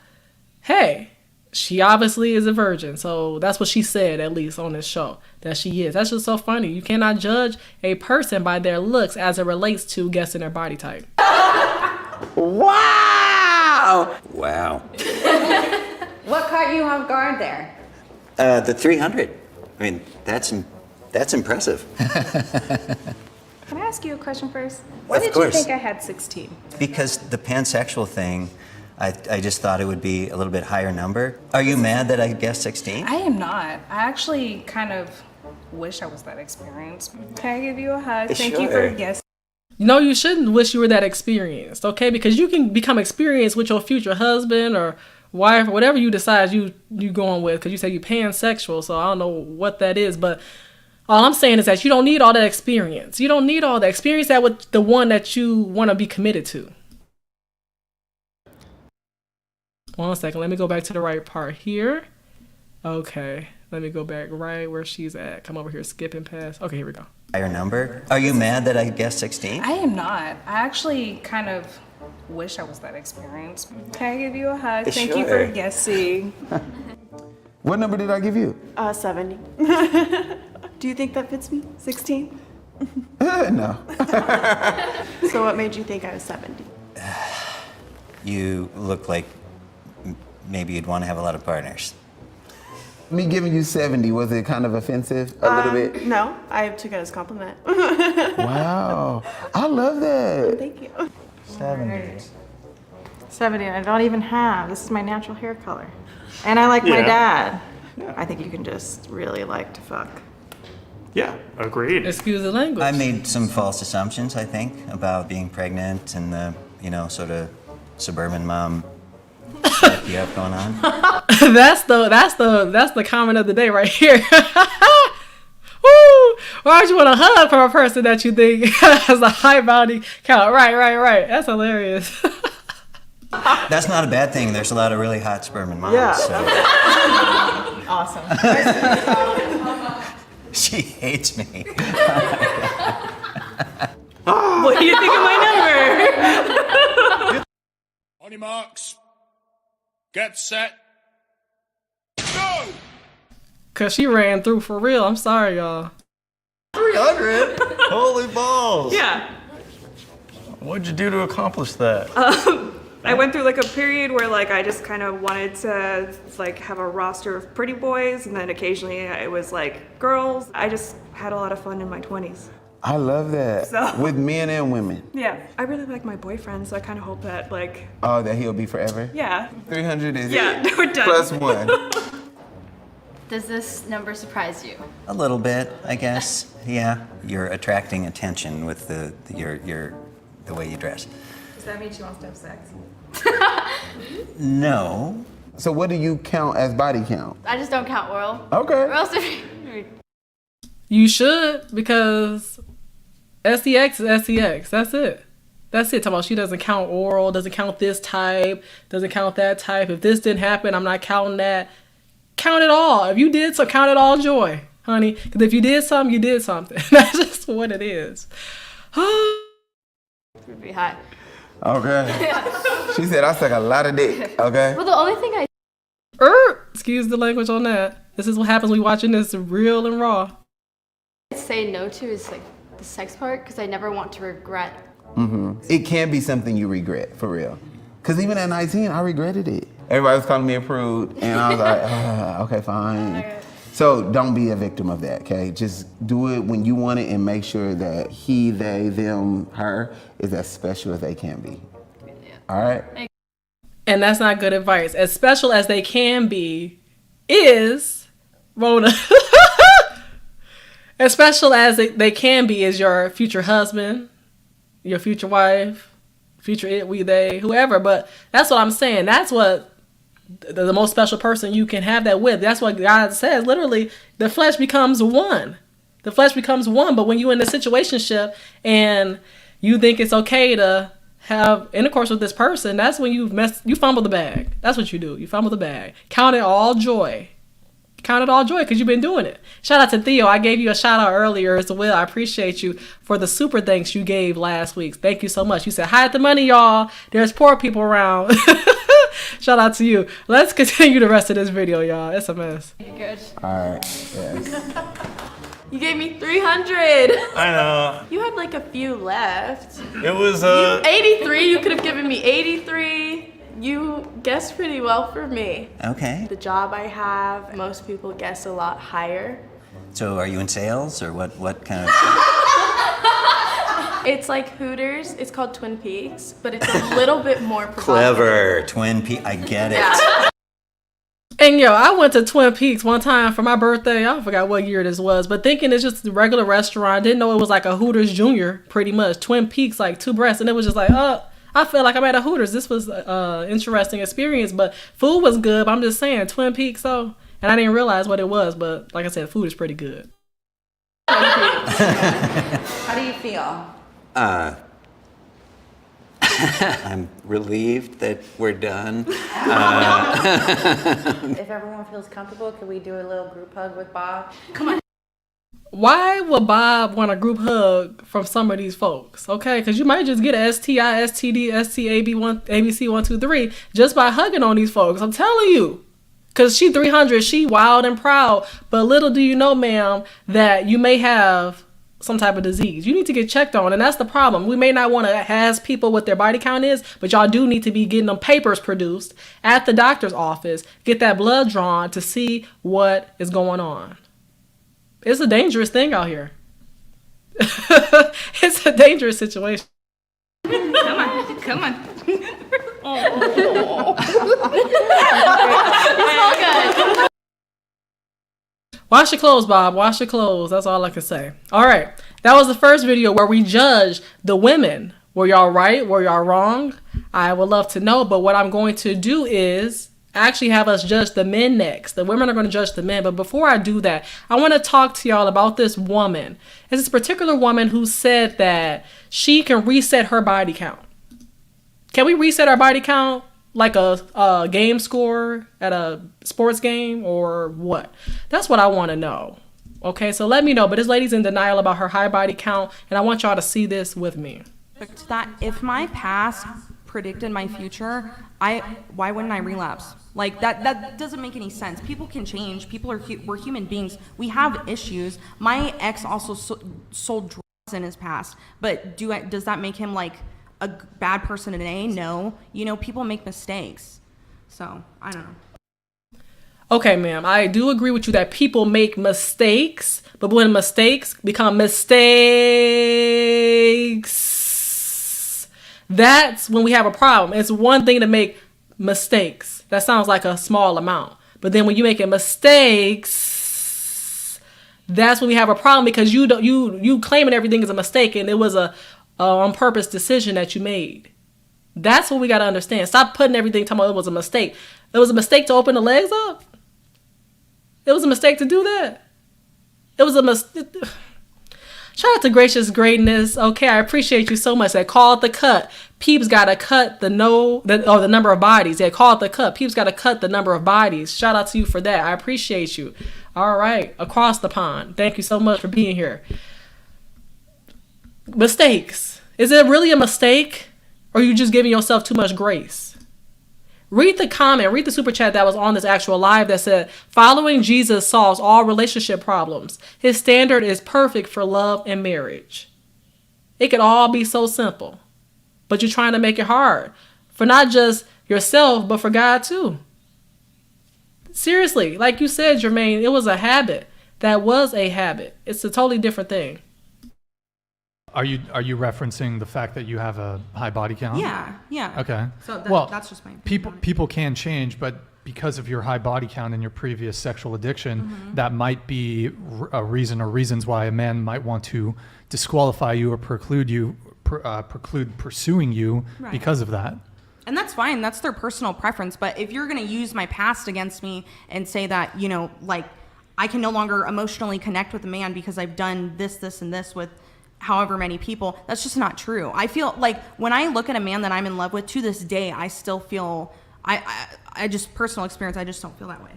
hey, she obviously is a virgin. So that's what she said, at least on this show, that she is. That's just so funny. You cannot judge a person by their looks as it relates to guessing their body type. Wow! Wow. What caught you off guard there? The 300. I mean, that's impressive. Can I ask you a question first? Why Of did course. you think I had 16? Because the pansexual thing, I just thought it would be a little bit higher number. Are you mad that I guessed 16? I am not. I actually kind of wish I was that experienced. Can I give you a hug? Thank you for Sure. guessing. No, you shouldn't wish you were that experienced, okay? Because you can become experienced with your future husband or wife, or whatever you decide you going with, because you say you pansexual, so I don't know what that is, but all I'm saying is that you don't need all that experience. You don't need all that experience that with the one that you want to be committed to. 1 second, let me go back to the right part here. Okay, let me go back right where she's at. Come over here, skipping past. Okay, here we go. Higher number? Are you mad that I guessed 16? I am not. I actually kind of wish I was that experienced. Can I give you a hug? Thank you for Sure. guessing. What number did I give you? 70. Do you think that fits me? 16? No. So what made you think I was 70? You look like maybe you'd want to have a lot of partners. Me giving you 70, was it kind of offensive a little bit? No, I took it as a compliment. Wow. I love that. Thank you. 70. 70, and I don't even have. This is my natural hair color. And I like my dad. I think you can just really like to fuck. Yeah, agreed. Excuse the language. I made some false assumptions, I think, about being pregnant and the, sort of suburban mom stuff you have going on. that's the comment of the day right here. Woo! Why would you want to hug from a person that you think has a high body count? Right. That's hilarious. That's not a bad thing. There's a lot of really hot suburban moms. Yeah. So. Awesome. She hates me. What do you think of my number? On your marks. Get set. Cause she ran through for real. I'm sorry, y'all. 300? Holy balls. Yeah. What'd you do to accomplish that? I went through like a period where like I just kind of wanted to like have a roster of pretty boys, and then occasionally it was like girls. I just had a lot of fun in my 20s. I love that. So- With men and women. Yeah, I really like my boyfriend, so I kind of hope that like, Oh, that he'll be forever? yeah. 300 is Yeah, it. we're done. Plus one. Does this number surprise you? A little bit, I guess. Yeah, you're attracting attention with the way you dress. Does that mean she wants to have sex? No. So what do you count as body count? I just don't count oral. Okay. Or else You should, because SEX is SEX. That's it. Talking about she doesn't count oral, doesn't count this type, doesn't count that type. If this didn't happen, I'm not counting that. Count it all. If you did so, count it all joy, honey. Because if you did something, you did something. That's just what it is. would be hot. Okay. She said I suck a lot of dick. Okay. Well, the only thing I Excuse the language on that. This is what happens when we watching this real and raw. say no to is like the sex part, because I never want to regret. It can be something you regret, for real. Because even at 19, I regretted it. Everybody was calling me a prude, and I was like, okay, fine. So don't be a victim of that, okay? Just do it when you want it and make sure that he, they, them, her is as special as they can be. All right? And that's not good advice. As special as they can be is, Rona, As special as they can be as your future husband, your future wife, future it, we, they, whoever. But that's what I'm saying. That's what the most special person you can have that with. That's what God says. Literally, the flesh becomes one. The flesh becomes one. But when you're in a situationship and you think it's okay to have intercourse with this person, that's when you fumble the bag. That's what you do. You fumble the bag. Count it all joy. Count it all joy because you've been doing it. Shout out to Theo. I gave you a shout out earlier as well. I appreciate you for the super thanks you gave last week. Thank you so much. You said, hide the money, y'all. There's poor people around. Shout out to you. Let's continue the rest of this video, y'all. It's a mess. Good. All right. Yes. You gave me 300. I know. You had like a few left. It was 83. You could have given me 83. You guessed pretty well for me. Okay. The job I have, most people guess a lot higher. So are you in sales or what kind of? It's like Hooters. It's called Twin Peaks, but it's a little bit more provocative. Clever. Twin Peaks. I get it. Yeah. And yo, I went to Twin Peaks one time for my birthday. I forgot what year this was, but thinking it's just a regular restaurant. Didn't know it was like a Hooters Junior, pretty much. Twin Peaks, like two breasts. And it was just like, I felt like I'm at a Hooters. This was an interesting experience, but food was good. But I'm just saying, Twin Peaks, and I didn't realize what it was, but like I said, food is pretty good. How do you feel? I'm relieved that we're done. If everyone feels comfortable, could we do a little group hug with Bob? Come on. Why would Bob want a group hug from some of these folks? Okay, because you might just get a STI, STD, STAB, ABC 123 just by hugging on these folks. I'm telling you. Because she 300, she wild and proud. But little do you know, ma'am, that you may have some type of disease. You need to get checked on, and that's the problem. We may not want to ask people what their body count is, but y'all do need to be getting them papers produced at the doctor's office, get that blood drawn to see what is going on. It's a dangerous thing out here. It's a dangerous situation. Come on, come on. Wash your clothes, Bob. Wash your clothes. That's all I can say. All right. That was the first video where we judged the women. Were y'all right? Were y'all wrong? I would love to know. But what I'm going to do is actually have us judge the men next. The women are going to judge the men. But before I do that, I want to talk to y'all about this woman. It's this particular woman who said that she can reset her body count. Can we reset our body count like a game score at a sports game or what? That's what I want to know. Okay, so let me know. But this lady's in denial about her high body count, and I want y'all to see this with me. That if my past predicted my future, why wouldn't I relapse? Like that doesn't make any sense. People can change. We're human beings. We have issues. My ex also sold drugs in his past, but does that make him like a bad person today? No. You know, people make mistakes. So, I don't know. Okay, ma'am, I do agree with you that people make mistakes, but when mistakes become mistakes, that's when we have a problem. It's one thing to make mistakes. That sounds like a small amount. But then when you make mistakes, that's when we have a problem because you claiming everything is a mistake and it was a on purpose decision that you made. That's what we got to understand. Stop putting everything talking about it was a mistake. It was a mistake to open the legs up. It was a mistake to do that. It was a mistake. Shout out to Gracious Greatness. Okay, I appreciate you so much. They called the cut. Peeps got to cut the number of bodies. They called the cut. Peeps got to cut the number of bodies. Shout out to you for that. I appreciate you. All right, across the pond. Thank you so much for being here. Mistakes. Is it really a mistake? Or are you just giving yourself too much grace? Read the comment, read the super chat that was on this actual live that said, following Jesus solves all relationship problems. His standard is perfect for love and marriage. It could all be so simple, but you're trying to make it hard for not just yourself, but for God too. Seriously, like you said, Jermaine, it was a habit. That was a habit. It's a totally different thing. Are you referencing the fact that you have a high body count? Yeah. Okay. So well, that's just my people can change, but because of your high body count and your previous sexual addiction, that might be a reason or reasons why a man might want to disqualify you or preclude pursuing you Right. because of that. And that's fine. That's their personal preference. But if you're going to use my past against me and say that, you know, like I can no longer emotionally connect with a man because I've done this, this, and this with however many people, that's just not true. I feel like when I look at a man that I'm in love with to this day, I still feel, I just, personal experience, I just don't feel that way.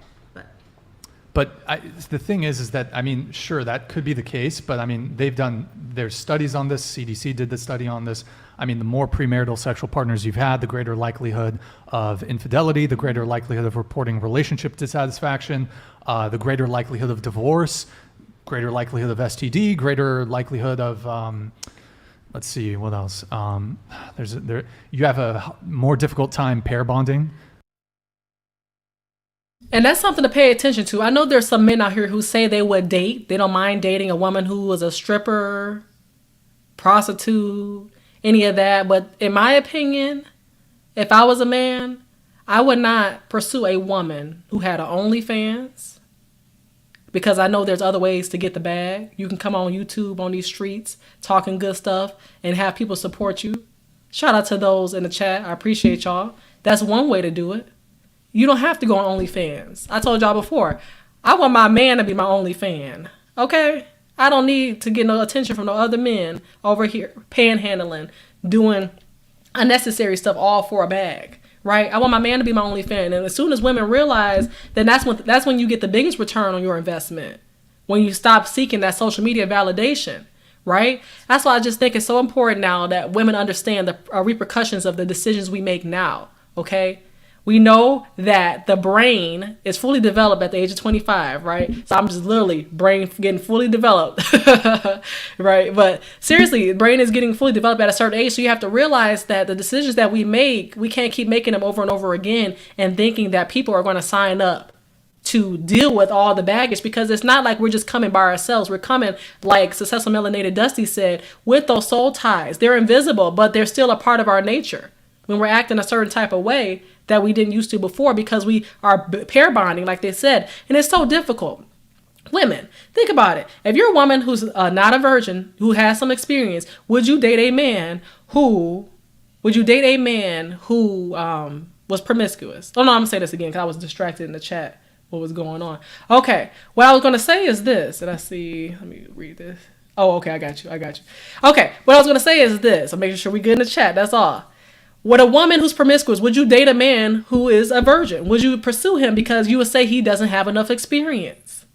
But the thing is that, I mean, sure, that could be the case, but I mean, there's studies on this. CDC did the study on this. I mean, the more premarital sexual partners you've had, the greater likelihood of infidelity, the greater likelihood of reporting relationship dissatisfaction, the greater likelihood of divorce, greater likelihood of STD, greater likelihood of, let's see, what else? You have a more difficult time pair bonding. And that's something to pay attention to. I know there's some men out here who say they would date. They don't mind dating a woman who was a stripper, prostitute, any of that. But in my opinion, if I was a man, I would not pursue a woman who had an OnlyFans, because I know there's other ways to get the bag. You can come on YouTube on these streets talking good stuff and have people support you. Shout out to those in the chat. I appreciate y'all. That's one way to do it. You don't have to go on OnlyFans. I told y'all before, I want my man to be my only fan. Okay? I don't need to get no attention from no other men over here panhandling, doing unnecessary stuff all for a bag. Right? I want my man to be my only fan. And as soon as women realize, then that's when you get the biggest return on your investment. When you stop seeking that social media validation. Right? That's why I just think it's so important now that women understand the repercussions of the decisions we make now. Okay? We know that the brain is fully developed at the age of 25, right? So I'm just literally brain getting fully developed, right? But seriously, the brain is getting fully developed at a certain age. So you have to realize that the decisions that we make, we can't keep making them over and over again and thinking that people are going to sign up to deal with all the baggage, because it's not like we're just coming by ourselves. We're coming, like Successful Melanated Dusty said, with those soul ties. They're invisible, but they're still a part of our nature. When we're acting a certain type of way that we didn't used to before, because we are pair bonding, like they said. And it's so difficult. Women, think about it. If you're a woman who's not a virgin, who has some experience, would you date a man who was promiscuous? Oh no, I'm gonna say this again because I was distracted in the chat. What was going on? Okay, what I was gonna say is this, and let me read this. Oh, okay, I got you. Okay, what I was gonna say is this. I'm making sure we good in the chat, that's all. Would a woman who's promiscuous, would you date a man who is a virgin? Would you pursue him because you would say he doesn't have enough experience?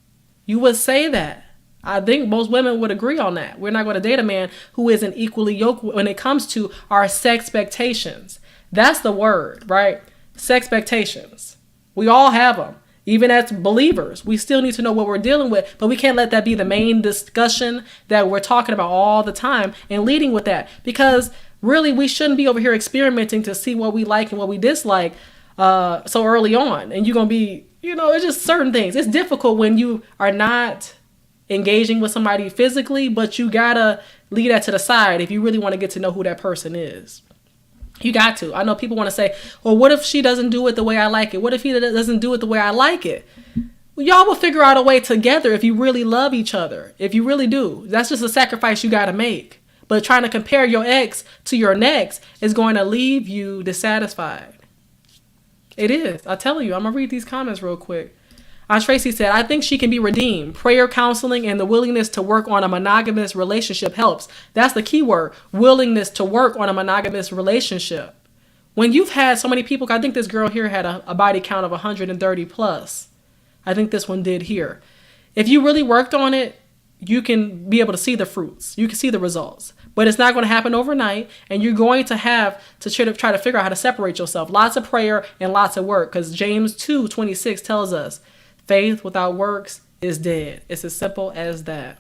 You would say that. I think most women would agree on that. We're not going to date a man who isn't equally yoked when it comes to our sex expectations. That's the word, right? Sex expectations. We all have them. Even as believers, we still need to know what we're dealing with, but we can't let that be the main discussion that we're talking about all the time and leading with that, because really, we shouldn't be over here experimenting to see what we like and what we dislike so early on. And you're going to be, it's just certain things. It's difficult when you are not engaging with somebody physically, but you got to leave that to the side if you really want to get to know who that person is. You got to. I know people want to say, well, what if she doesn't do it the way I like it? What if he doesn't do it the way I like it? Well, y'all will figure out a way together if you really love each other. If you really do. That's just a sacrifice you got to make. But trying to compare your ex to your next is going to leave you dissatisfied. It is. I'm telling you. I'm going to read these comments real quick. Tracy said, I think she can be redeemed. Prayer, counseling, and the willingness to work on a monogamous relationship helps. That's the key word. Willingness to work on a monogamous relationship. When you've had so many people, I think this girl here had a body count of 130 plus. I think this one did here. If you really worked on it, you can be able to see the fruits. You can see the results. But it's not going to happen overnight, and you're going to have to try to figure out how to separate yourself. Lots of prayer and lots of work, because James 2:26 tells us, faith without works is dead. It's as simple as that.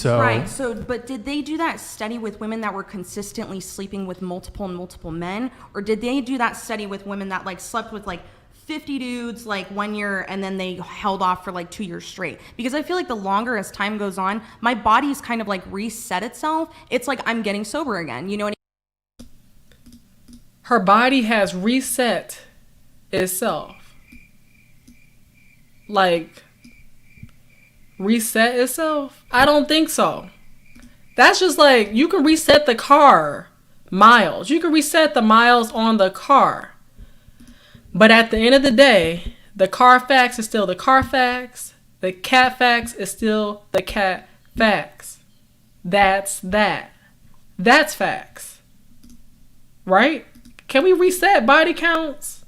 Right. So, but did they do that study with women that were consistently sleeping with multiple men, or did they do that study with women that slept with 50 dudes 1 year and then they held off for 2 years straight? Because I feel like the longer as time goes on, my body's kind of reset itself. It's like I'm getting sober again. You know what I mean? Her body has reset itself? Like, reset itself? I don't think so. That's just like, you can reset the car miles. You can reset the miles on the car. But at the end of the day, the Carfax is still the Carfax. The Catfax is still the Catfax. That's that. That's facts. Right? Can we reset body counts?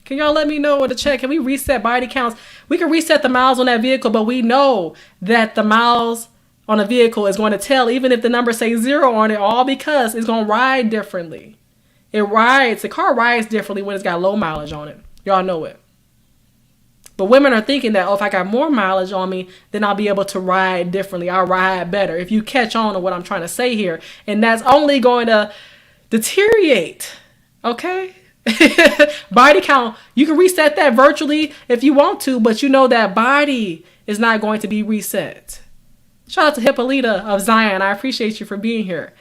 Can y'all let me know in the chat? Can we reset body counts? We can reset the miles on that vehicle, but we know that the miles on a vehicle is going to tell, even if the number says 0 on it, all because it's going to ride differently. The car rides differently when it's got low mileage on it. Y'all know it. But women are thinking that, oh, if I got more mileage on me, then I'll be able to ride differently. I'll ride better. If you catch on to what I'm trying to say here. And that's only going to deteriorate. Okay? Body count, you can reset that virtually if you want to, but you know that body is not going to be reset. Shout out to Hippolyta of Zion. I appreciate you for being here.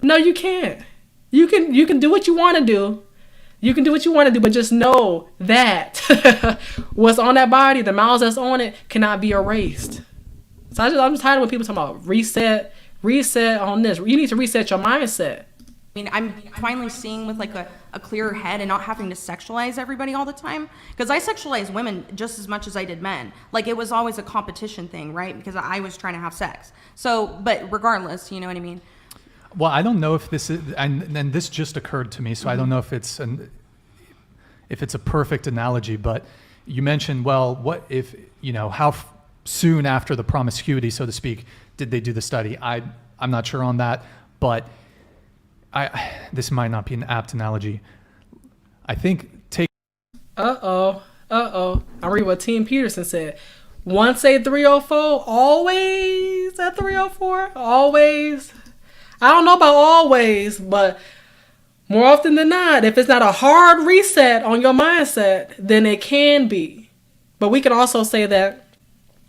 No, you can't. You can do what you want to do. You can do what you want to do, but just know that what's on that body, the miles that's on it, cannot be erased. So I'm just tired of when people talking about reset on this. You need to reset your mindset. I mean, I'm finally seeing with like a clearer head and not having to sexualize everybody all the time. Because I sexualized women just as much as I did men. Like, it was always a competition thing, right? Because I was trying to have sex. So, but regardless, you know what I mean? Well, I don't know if this is, and this just occurred to me, so I don't know if it's a perfect analogy, but you mentioned, well, what if, how soon after the promiscuity, so to speak, did they do the study? I'm not sure on that, but this might not be an apt analogy. I think I'll read what Team Peterson said. Once a 304, always a 304, always. I don't know about always, but more often than not, if it's not a hard reset on your mindset, then it can be. But we can also say that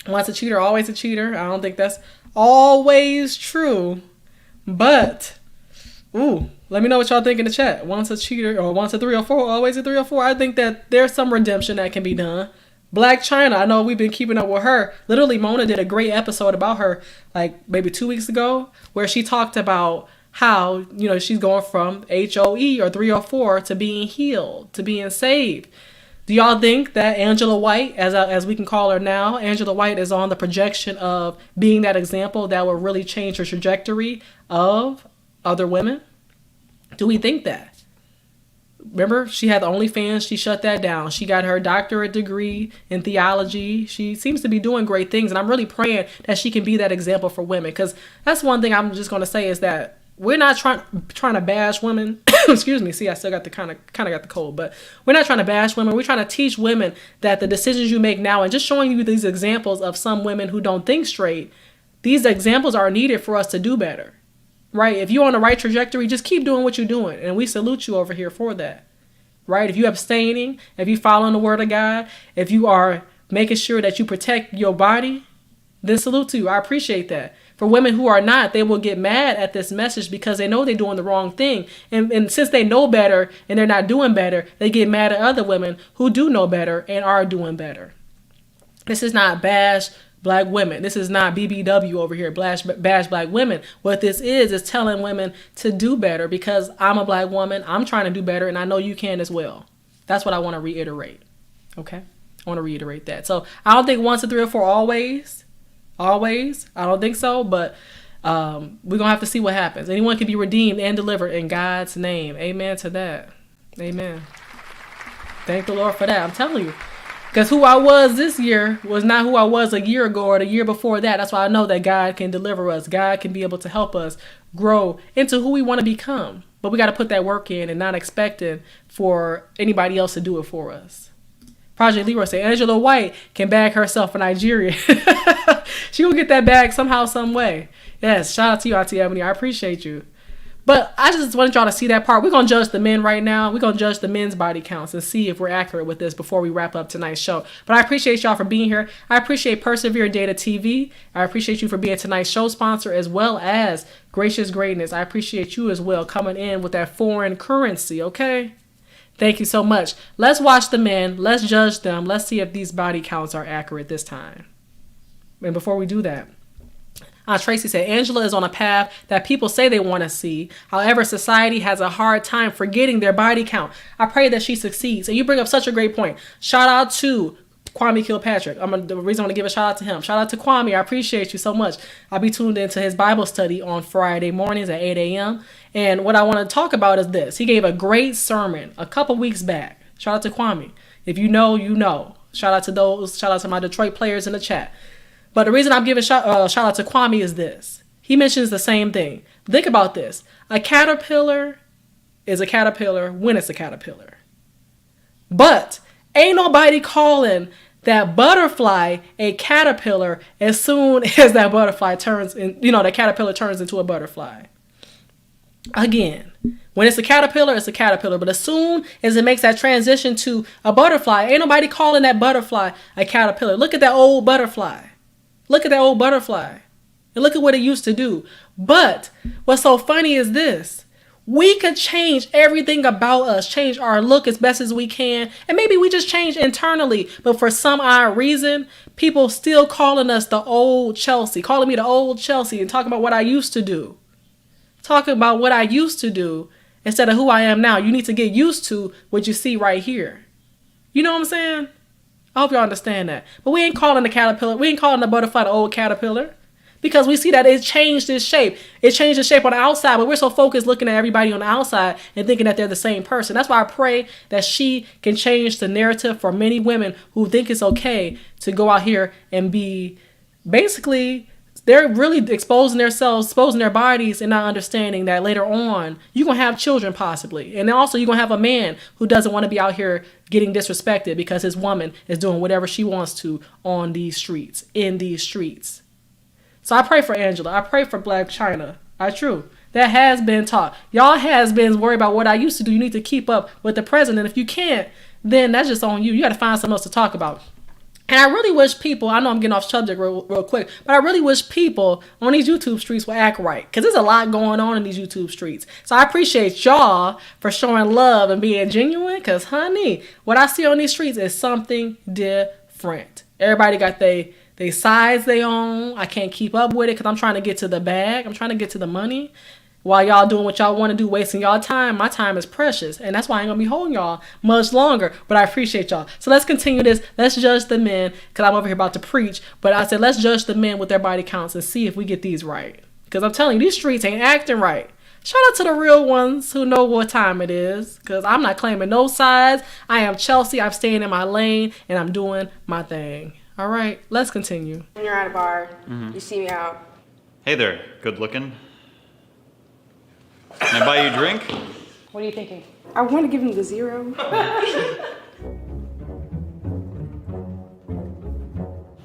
once a cheater, always a cheater. I don't think that's always true, but let me know what y'all think in the chat. Once a cheater or once a 304, always a 304. I think that there's some redemption that can be done. Black China, I know we've been keeping up with her. Literally, Mona did a great episode about her, like maybe 2 weeks ago, where she talked about how, she's going from HOE or 304 to being healed, to being saved. Do y'all think that Angela White, as we can call her now, Angela White is on the projection of being that example that will really change the trajectory of other women? Do we think that? Remember, she had the OnlyFans. She shut that down. She got her doctorate degree in theology. She seems to be doing great things. And I'm really praying that she can be that example for women. Because that's one thing I'm just going to say is that we're not trying to bash women. Excuse me. See, I still got the kind of got the cold. But we're not trying to bash women. We're trying to teach women that the decisions you make now, and just showing you these examples of some women who don't think straight, these examples are needed for us to do better. Right? If you're on the right trajectory, just keep doing what you're doing. And we salute you over here for that. Right? If you're abstaining, if you're following the word of God, if you are making sure that you protect your body, then salute to you. I appreciate that. For women who are not, they will get mad at this message because they know they're doing the wrong thing. And since they know better and they're not doing better, they get mad at other women who do know better and are doing better. This is not bash Black women. This is not BBW over here, bash Black women. What this is telling women to do better, because I'm a Black woman. I'm trying to do better, and I know you can as well. That's what I want to reiterate. Okay? I want to reiterate that. So I don't think once a 304 always. I don't think so, but we're going to have to see what happens. Anyone can be redeemed and delivered in God's name. Amen to that. Amen. Thank the Lord for that. I'm telling you. Because who I was this year was not who I was a year ago or the year before that. That's why I know that God can deliver us. God can be able to help us grow into who we want to become. But we got to put that work in and not expecting for anybody else to do it for us. Project Leroy said, Angela White can bag herself in Nigeria. She will get that bag somehow, some way. Yes, shout out to you, Auntie Ebony. I appreciate you. But I just wanted y'all to see that part. We're going to judge the men right now. We're going to judge the men's body counts and see if we're accurate with this before we wrap up tonight's show. But I appreciate y'all for being here. I appreciate Persevere Data TV. I appreciate you for being tonight's show sponsor, as well as Gracious Greatness. I appreciate you as well coming in with that foreign currency, okay? Thank you so much. Let's watch the men. Let's judge them. Let's see if these body counts are accurate this time. And before we do that, Tracy said, Angela is on a path that people say they want to see. However, society has a hard time forgetting their body count. I pray that she succeeds. And you bring up such a great point. Shout out to Kwame Kilpatrick. The reason I want to give a shout out to him. Shout out to Kwame. I appreciate you so much. I'll be tuned into his Bible study on Friday mornings at 8 a.m. And what I want to talk about is this. He gave a great sermon a couple weeks back. Shout out to Kwame. If you know, you know. Shout out to those. Shout out to my Detroit players in the chat. But the reason I'm giving shout out to Kwame is this. He mentions the same thing. Think about this. A caterpillar is a caterpillar when it's a caterpillar. But ain't nobody calling that butterfly a caterpillar as soon as that butterfly turns in, the caterpillar turns into a butterfly. Again, when it's a caterpillar, it's a caterpillar. But as soon as it makes that transition to a butterfly, ain't nobody calling that butterfly a caterpillar. Look at that old butterfly. Look at that old butterfly. And look at what it used to do. But what's so funny is this. We could change everything about us, change our look as best as we can, and maybe we just change internally. But for some odd reason, people still calling us the old Chelsea, calling me the old Chelsea and talking about what I used to do. Talking about what I used to do instead of who I am now. You need to get used to what you see right here. You know what I'm saying? I hope y'all understand that. But we ain't calling the caterpillar, we ain't calling the butterfly the old caterpillar. Because we see that it changed its shape. It changed its shape on the outside, but we're so focused looking at everybody on the outside and thinking that they're the same person. That's why I pray that she can change the narrative for many women who think it's okay to go out here and be basically, they're really exposing themselves, exposing their bodies and not understanding that later on you're going to have children possibly. And then also you're going to have a man who doesn't want to be out here getting disrespected because his woman is doing whatever she wants to on these streets, in these streets. So I pray for Angela. I pray for Blac Chyna. True. That has been taught. Y'all has been worried about what I used to do. You need to keep up with the president. If you can't, then that's just on you. You got to find something else to talk about. And I really wish people, I know I'm getting off subject real quick, but I really wish people on these YouTube streets would act right. Because there's a lot going on in these YouTube streets. So I appreciate y'all for showing love and being genuine. Because, honey, what I see on these streets is something different. Everybody got they sides they own. I can't keep up with it because I'm trying to get to the bag. I'm trying to get to the money. While y'all doing what y'all want to do, wasting y'all time, my time is precious. And that's why I ain't going to be holding y'all much longer. But I appreciate y'all. So let's continue this. Let's judge the men because I'm over here about to preach. But I said, let's judge the men with their body counts and see if we get these right. Because I'm telling you, these streets ain't acting right. Shout out to the real ones who know what time it is. Because I'm not claiming no sides. I am Chelsea. I'm staying in my lane. And I'm doing my thing. All right, let's continue. When you're at a bar, you see me out. Hey there, good looking. Can I buy you a drink? What are you thinking? I want to give him the 0.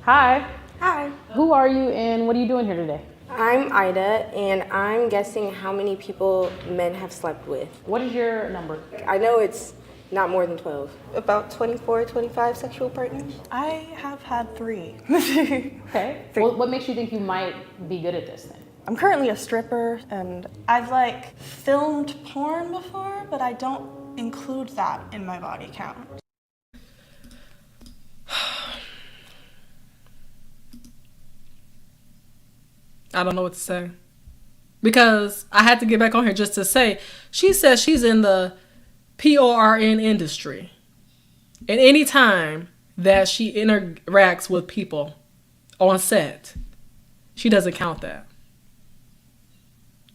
Hi. Hi. Who are you and what are you doing here today? I'm Ida, and I'm guessing how many people men have slept with. What is your number? I know it's not more than 12. About 24, 25 sexual partners. I have had 3. Okay. Well, what makes you think you might be good at this then? I'm currently a stripper, and I've filmed porn before, but I don't include that in my body count. I don't know what to say. Because I had to get back on here just to say, she says she's in the PORN industry. And any time that she interacts with people on set, she doesn't count that.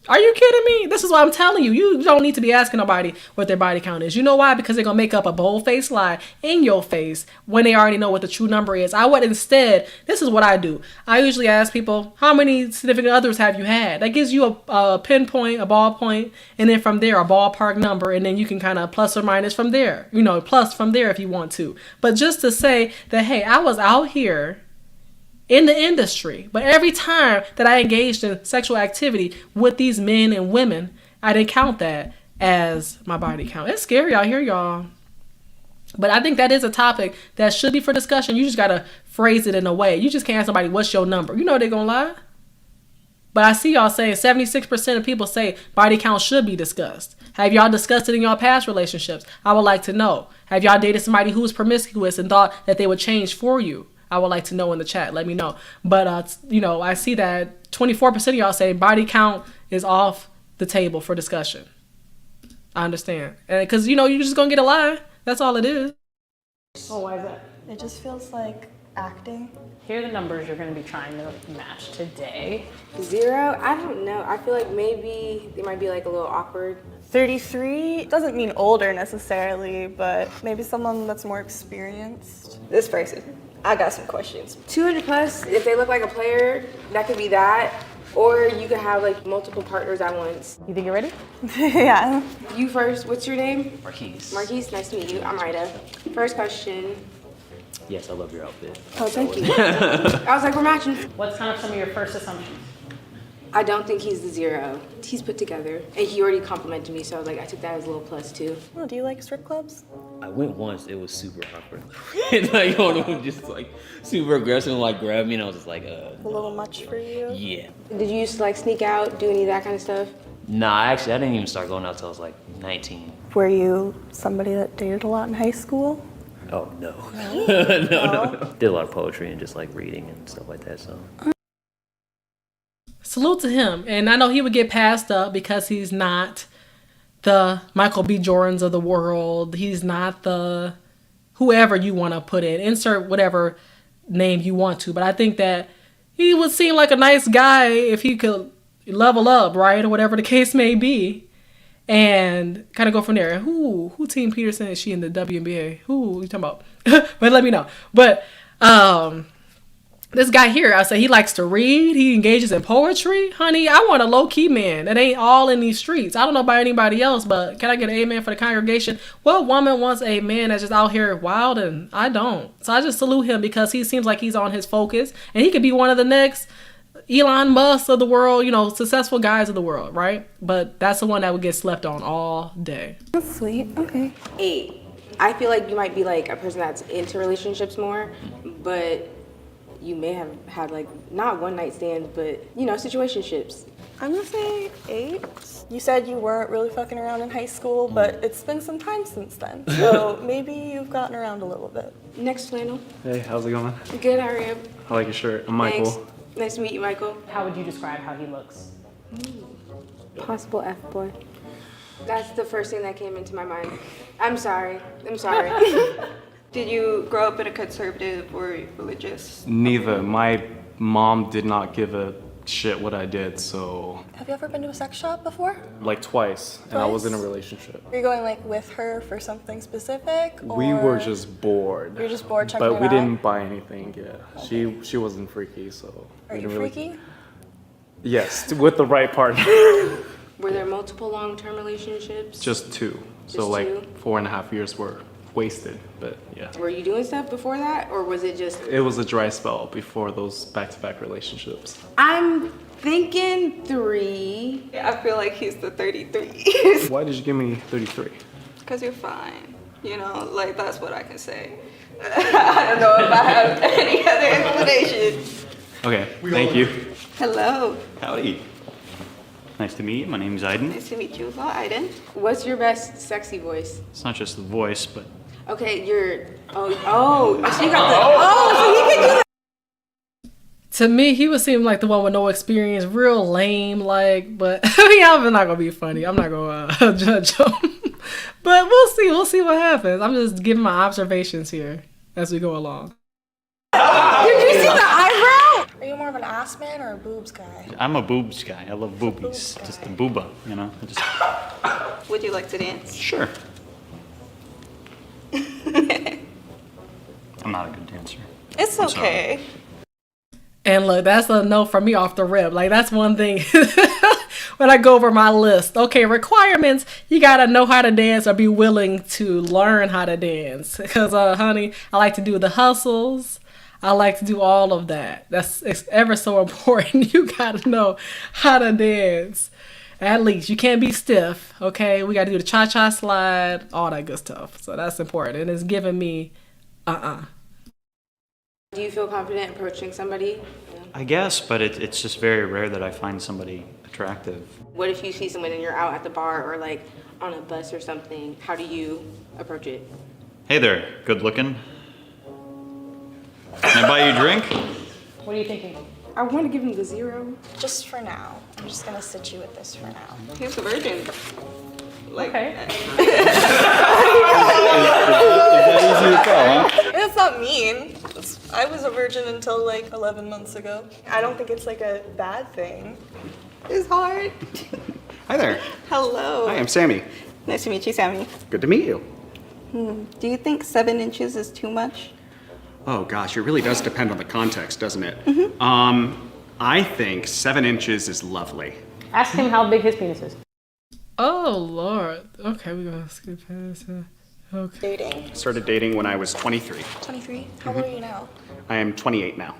Are you kidding me? This is what I'm telling you. You don't need to be asking nobody what their body count is. You know why? Because they're going to make up a bold-faced lie in your face when they already know what the true number is. I would instead, this is what I do. I usually ask people, how many significant others have you had? That gives you a pinpoint, a ballpoint, and then from there, a ballpark number, and then you can kind of plus or minus from there. Plus from there if you want to. But just to say that, hey, I was out here in the industry, but every time that I engaged in sexual activity with these men and women, I didn't count that as my body count. It's scary out here, y'all. But I think that is a topic that should be for discussion. You just gotta phrase it in a way. You just can't ask somebody, what's your number? You know they're gonna lie. But I see y'all saying 76% of people say body count should be discussed. Have y'all discussed it in your past relationships? I would like to know. Have y'all dated somebody who was promiscuous and thought that they would change for you? I would like to know in the chat. Let me know. But, I see that 24% of y'all say body count is off the table for discussion. I understand. And because, you're just going to get a lie. That's all it is. Oh, why is that? It just feels like acting. Here are the numbers you're going to be trying to match today. 0? I don't know. I feel like maybe they might be like a little awkward. 33 doesn't mean older necessarily, but maybe someone that's more experienced. This person, I got some questions. 200 plus, if they look like a player, that could be that. Or you could have like multiple partners at once. You think you're ready? Yeah. You first, what's your name? Marquise. Marquise, nice to meet you. I'm Ida. First question. Yes, I love your outfit. Oh, thank you. I was like, we're matching. What's kind of some of your first assumptions? I don't think he's the 0. He's put together. And he already complimented me, so I was like, I took that as a little plus too. Oh, do you like strip clubs? I went once, it was super awkward. And like, one of them just like super aggressive and like grabbed me, and I was just like, A little much for you? Yeah. Did you used to like sneak out, do any of that kind of stuff? Nah, actually, I didn't even start going out till I was like 19. Were you somebody that dated a lot in high school? Oh, no. No? no. Did a lot of poetry and just like reading and stuff like that, so. Salute to him. And I know he would get passed up because he's not the Michael B. Jordans of the world. He's not the whoever you want to put in. Insert whatever name you want to. But I think that he would seem like a nice guy if he could level up, right? Or whatever the case may be. And kind of go from there. Who Team Peterson is she in the WNBA? Who you talking about? But let me know. But this guy here, I say he likes to read. He engages in poetry. Honey, I want a low-key man that ain't all in these streets. I don't know about anybody else, but can I get an amen for the congregation? What woman wants a man that's just out here wild? And I don't. So I just salute him because he seems like he's on his focus. And he could be one of the next Elon Musk of the world, successful guys of the world, right? But that's the one that would get slept on all day. That's sweet. Okay. 8. I feel like you might be like a person that's into relationships more, but you may have had like not one night stands, but situationships. I'm gonna say 8. You said you weren't really fucking around in high school, but it's been some time since then. So maybe you've gotten around a little bit. Next flannel. Hey, how's it going? Good, how are you? I like your shirt. I'm Michael. Thanks. Nice to meet you, Michael. How would you describe how he looks? Possible F-boy. That's the first thing that came into my mind. I'm sorry. Did you grow up in a conservative or religious? Neither. My mom did not give a shit what I did, so Have you ever been to a sex shop before? like twice, and I was in a relationship. Were you going like with her for something specific? Or We were just bored. You were just bored checking But it we out? didn't buy anything, yeah. She wasn't freaky, so. Are we you didn't really- freaky? Yes, with the right partner. Were there multiple long-term relationships? Just 2. Just So like 2? 4.5 years were wasted, but yeah. Were you doing stuff before that, or was it just? It was a dry spell before those back-to-back relationships. I'm thinking 3. I feel like he's the 33. Why did you give me 33? Because you're fine. Like that's what I can say. I don't know if I have any other explanation. Okay, thank you. Hello. Howdy. Nice to meet you. My name's Aiden. Nice to meet you, Aiden. What's your best sexy voice? It's not just the voice, but Okay, so you got the. So he can do that. To me, he would seem like the one with no experience, real lame, but I'm not gonna be funny. I'm not gonna judge him. But we'll see. We'll see what happens. I'm just giving my observations here as we go along. Did you see the eyebrow? Are you more of an ass man or a boobs guy? I'm a boobs guy. I love boobies. Just a booba, Would you like to dance? Sure. I'm not a good dancer. It's I'm sorry. okay. And look, that's a no from me off the rip. That's one thing when I go over my list. Okay, requirements. You got to know how to dance or be willing to learn how to dance. Because, honey, I like to do the hustles. I like to do all of that. It's ever so important. You got to know how to dance. At least. You can't be stiff, okay? We got to do the cha-cha slide, all that good stuff. So that's important. And it's giving me, Do you feel confident approaching somebody? I guess, but it's just very rare that I find somebody attractive. What if you see someone and you're out at the bar or like on a bus or something? How do you approach it? Hey there, good looking. Can I buy you a drink? What are you thinking? I want to give him the 0. Just for now. I'm just gonna sit you with this for now. He's a virgin. Like, okay. It's not mean. I was a virgin until like 11 months ago. I don't think it's like a bad thing. It's hard. Hi there. Hello. Hi, I'm Sammy. Nice to meet you, Sammy. Good to meet you. Do you think 7 inches is too much? Oh gosh, it really does depend on the context, doesn't it? I think 7 inches is lovely. Ask him how big his penis is. Oh Lord. Okay, we're gonna skip past that. Okay. Dating. Started dating when I was 23. 23? How old are you now? I am 28 now.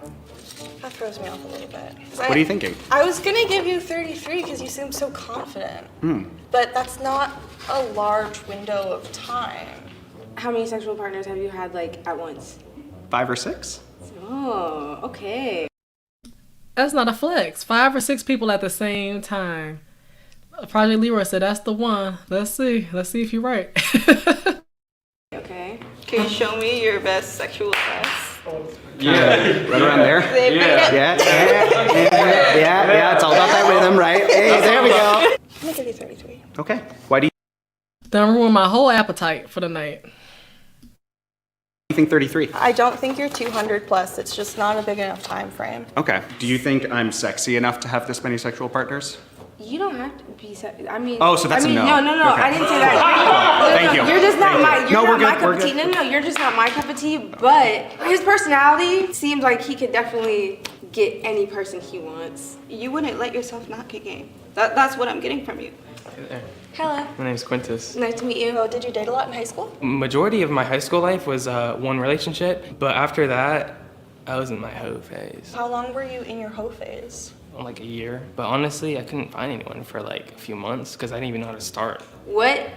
That throws me off a little bit. What are you thinking? I was gonna give you 33 because you seem so confident. But that's not a large window of time. How many sexual partners have you had like at once? 5 or 6? Oh, okay. That's not a flex. 5 or 6 people at the same time. Project Leroy said that's the one. Let's see. Let's see if you're right. Okay. Can you show me your best sexual test? Yeah. Right around there? Yeah. Yeah, it's all about that rhythm, right? Hey, there we go. I'm gonna give you 33. Okay. Why do Done ruined my whole appetite for the night. you think 33? I don't think you're 200 plus. It's just not a big enough time frame. Okay. Do you think I'm sexy enough to have this many sexual partners? You don't have to be. I mean. Oh, so that's a no. No. Okay. I didn't say that. Thank you. You're just not my. No, You're we're not my good, cup we're of tea. good. No. You're just not my cup of tea. But his personality seems like he could definitely get any person he wants. You wouldn't let yourself not get game. That's what I'm getting from you. Hey there. Hello. My name's Quintus. Nice to meet you. Oh, did you date a lot in high school? Majority of my high school life was one relationship, but after that, I was in my hoe phase. How long were you in your hoe phase? Like a year. But honestly, I couldn't find anyone for like a few months because I didn't even know how to start. What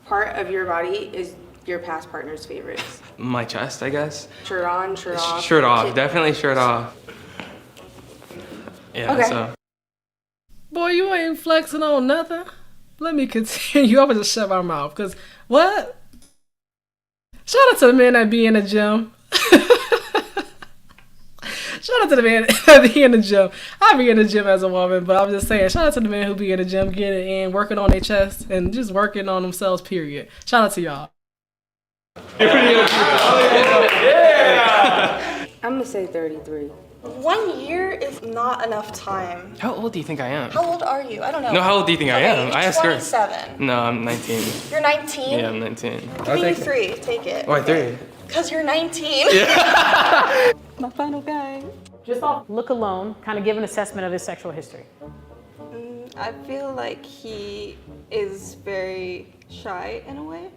part of your body is your past partner's favorite? My chest, I guess. Shirt on, shirt off. Shirt off, definitely shirt off. Yeah, Okay. so. Boy, you ain't flexing on nothing. Let me continue. I'm gonna just shut my mouth. Cause what? Shout out to the men that be in the gym. Shout out to the men that be in the gym. I be in the gym as a woman, but I'm just saying, shout out to the men who be in the gym, getting in, working on their chest, and just working on themselves, period. Shout out to y'all. I'm gonna say 33. 1 year is not enough time. How old do you think I am? How old are you? I don't know. No, how old do you think I am? You're I asked her. 27. No, I'm 19. You're 19? Yeah, I'm 19. Give me 3. Take it. Why 3? Because you're 19. My final guy. Just off look alone, kind of give an assessment of his sexual history. I feel like he is very shy in a way.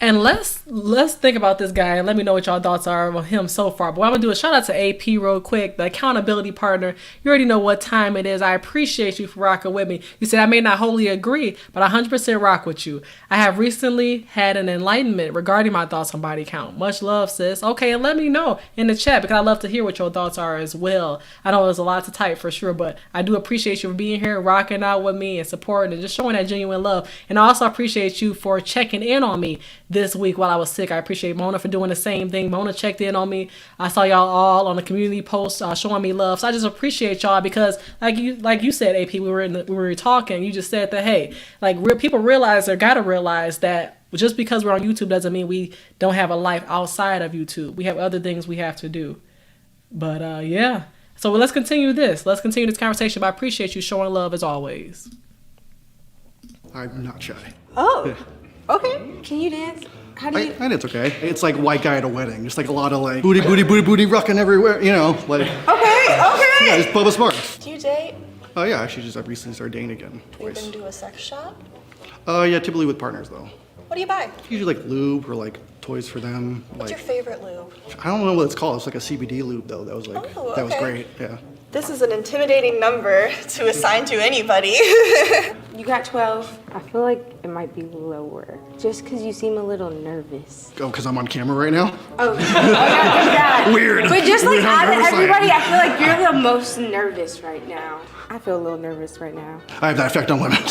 And let's think about this guy and let me know what y'all thoughts are on him so far. But what I'm gonna do is shout out to AP real quick, the accountability partner. You already know what time it is. I appreciate you for rocking with me. You said I may not wholly agree, but I 100% rock with you. I have recently had an enlightenment regarding my thoughts on body count. Much love, sis. Okay, and let me know in the chat because I love to hear what your thoughts are as well. I know there's a lot to type for sure, but I do appreciate you for being here, rocking out with me and supporting and just showing that genuine love. And I also appreciate you for checking in on me this week while I was sick. I appreciate Mona for doing the same thing. Mona checked in on me. I saw y'all all on the community post showing me love. So I just appreciate y'all because like you said, AP, we were talking. You just said that, hey, like people realize or gotta realize that just because we're on YouTube doesn't mean we don't have a life outside of YouTube. We have other things we have to do. But yeah. So let's continue this. Let's continue this conversation. But I appreciate you showing love as always. I'm not shy. Oh, okay. Can you dance? How do you? And it's okay. It's like white guy at a wedding. Just like a lot of like booty rocking everywhere. You know, like. Okay. Yeah, just Bubba Sparks. Do you date? Oh yeah, actually I recently started dating again. Have you been to a sex shop? Yeah, typically with partners though. What do you buy? Usually like lube or like toys for them. What's Like your favorite lube? I don't know what it's called. It's like a CBD lube though. That was like Oh, that was okay. great. Yeah. This is an intimidating number to assign to anybody. You got 12. I feel like it might be lower, just because you seem a little nervous. Oh, because I'm on camera right now? Oh, yeah, that. Weird. But just like Weird how out of nervous I am. everybody, I feel like you're the most nervous right now. I feel a little nervous right now. I have that effect on women.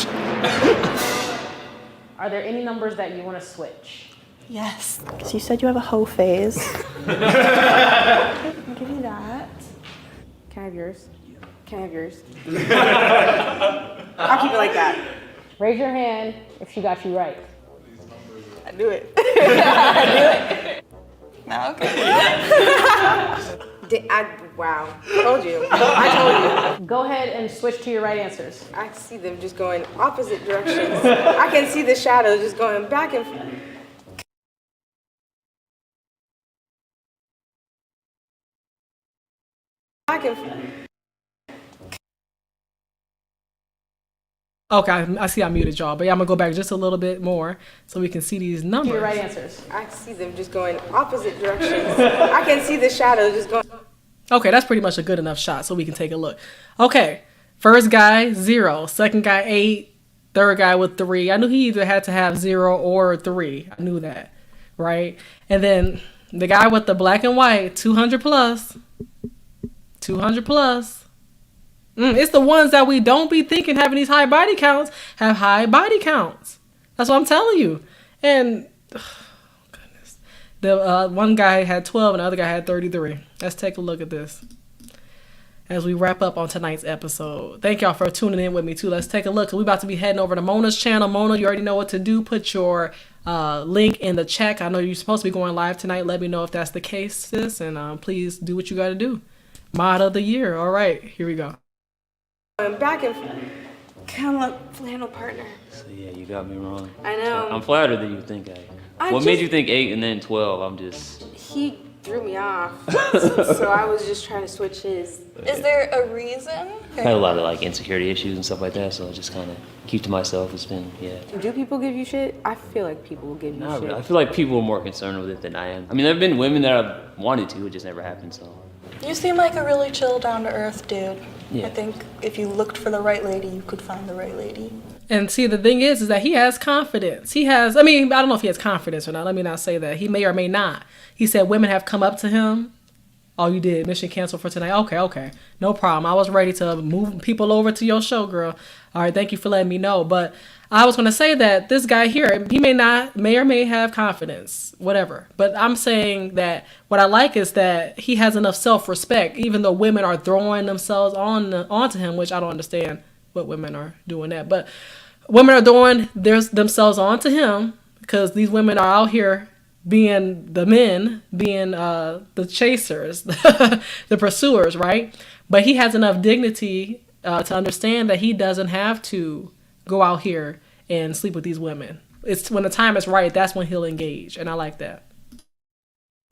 Are there any numbers that you want to switch? Yes, because you said you have a hoe phase. I'll give you that. Can I have yours? Can I have yours? I'll keep it like that. Raise your hand if she got you right. I knew it. No, okay. Wow. Told you. I told you. Go ahead and switch to your right answers. I see them just going opposite directions. I can see the shadows just going back and forth. Back and forth. Okay, I see I muted y'all, but yeah, I'm gonna go back just a little bit more so we can see these numbers. Your right answers. I see them just going opposite directions. I can see the shadows just going. Okay, that's pretty much a good enough shot so we can take a look. Okay, first guy, 0. Second guy, 8. Third guy with 3. I knew he either had to have 0 or 3. I knew that, right? And then the guy with the black and white, 200 plus. 200 plus. It's the ones that we don't be thinking having these high body counts have high body counts. That's what I'm telling you. And goodness, the one guy had 12 and the other guy had 33. Let's take a look at this as we wrap up on tonight's episode. Thank y'all for tuning in with me too. Let's take a look. We're about to be heading over to Mona's channel. Mona, you already know what to do. Put your link in the chat. I know you're supposed to be going live tonight. Let me know if that's the case, sis. And please do what you got to do. Mod of the year. All right, here we go. Back and forth. Kind of like flannel partner. So yeah, you got me wrong. I know. I'm flattered that you think what made you think 8 and then 12? I'm just. He threw me off, so I was just trying to switch his. Is there a reason? I had a lot of like insecurity issues and stuff like that, so I just kind of keep to myself. It's been Do people give you shit? I feel like people will give you Not shit. really. I feel like people are more concerned with it than I am. I mean, there have been women that I've wanted to, it just never happened. So. You seem like a really chill, down-to-earth dude. Yeah. I think if you looked for the right lady, you could find the right lady. And see, the thing is that he has confidence. He has, I mean, I don't know if he has confidence or not. Let me not say that. He may or may not. He said women have come up to him. Oh, you did. Mission canceled for tonight. Okay. No problem. I was ready to move people over to your show, girl. All right, thank you for letting me know. But I was going to say that this guy here, he may or may have confidence, whatever. But I'm saying that what I like is that he has enough self-respect, even though women are throwing themselves onto him, which I don't understand what women are doing that. But women are throwing themselves onto him because these women are out here being the men, being the chasers, the pursuers, right? But he has enough dignity to understand that he doesn't have to go out here and sleep with these women. It's when the time is right, that's when he'll engage, and I like that.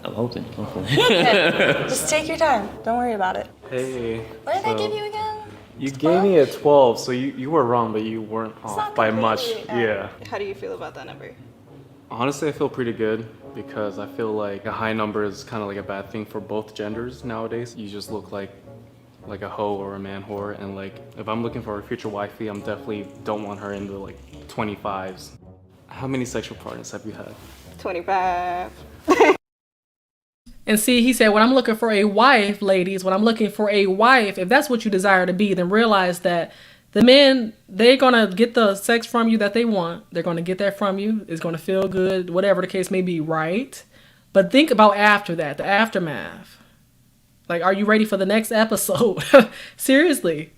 I'm hoping. Just take your time. Don't worry about it. Hey. What did I give you again? You gave me a 12, so you were wrong, but you weren't off by much. Yeah. How do you feel about that number? Honestly, I feel pretty good because I feel like a high number is kind of like a bad thing for both genders nowadays. You just look like a hoe or a man whore, and like if I'm looking for a future wifey, I'm definitely don't want her in the like 25s. How many sexual partners have you had? 25. And see, he said, when I'm looking for a wife, ladies, when I'm looking for a wife, if that's what you desire to be, then realize that the men, they're going to get the sex from you that they want. They're going to get that from you. It's going to feel good, whatever the case may be, right? But think about after that, the aftermath. Like, are you ready for the next episode? Seriously.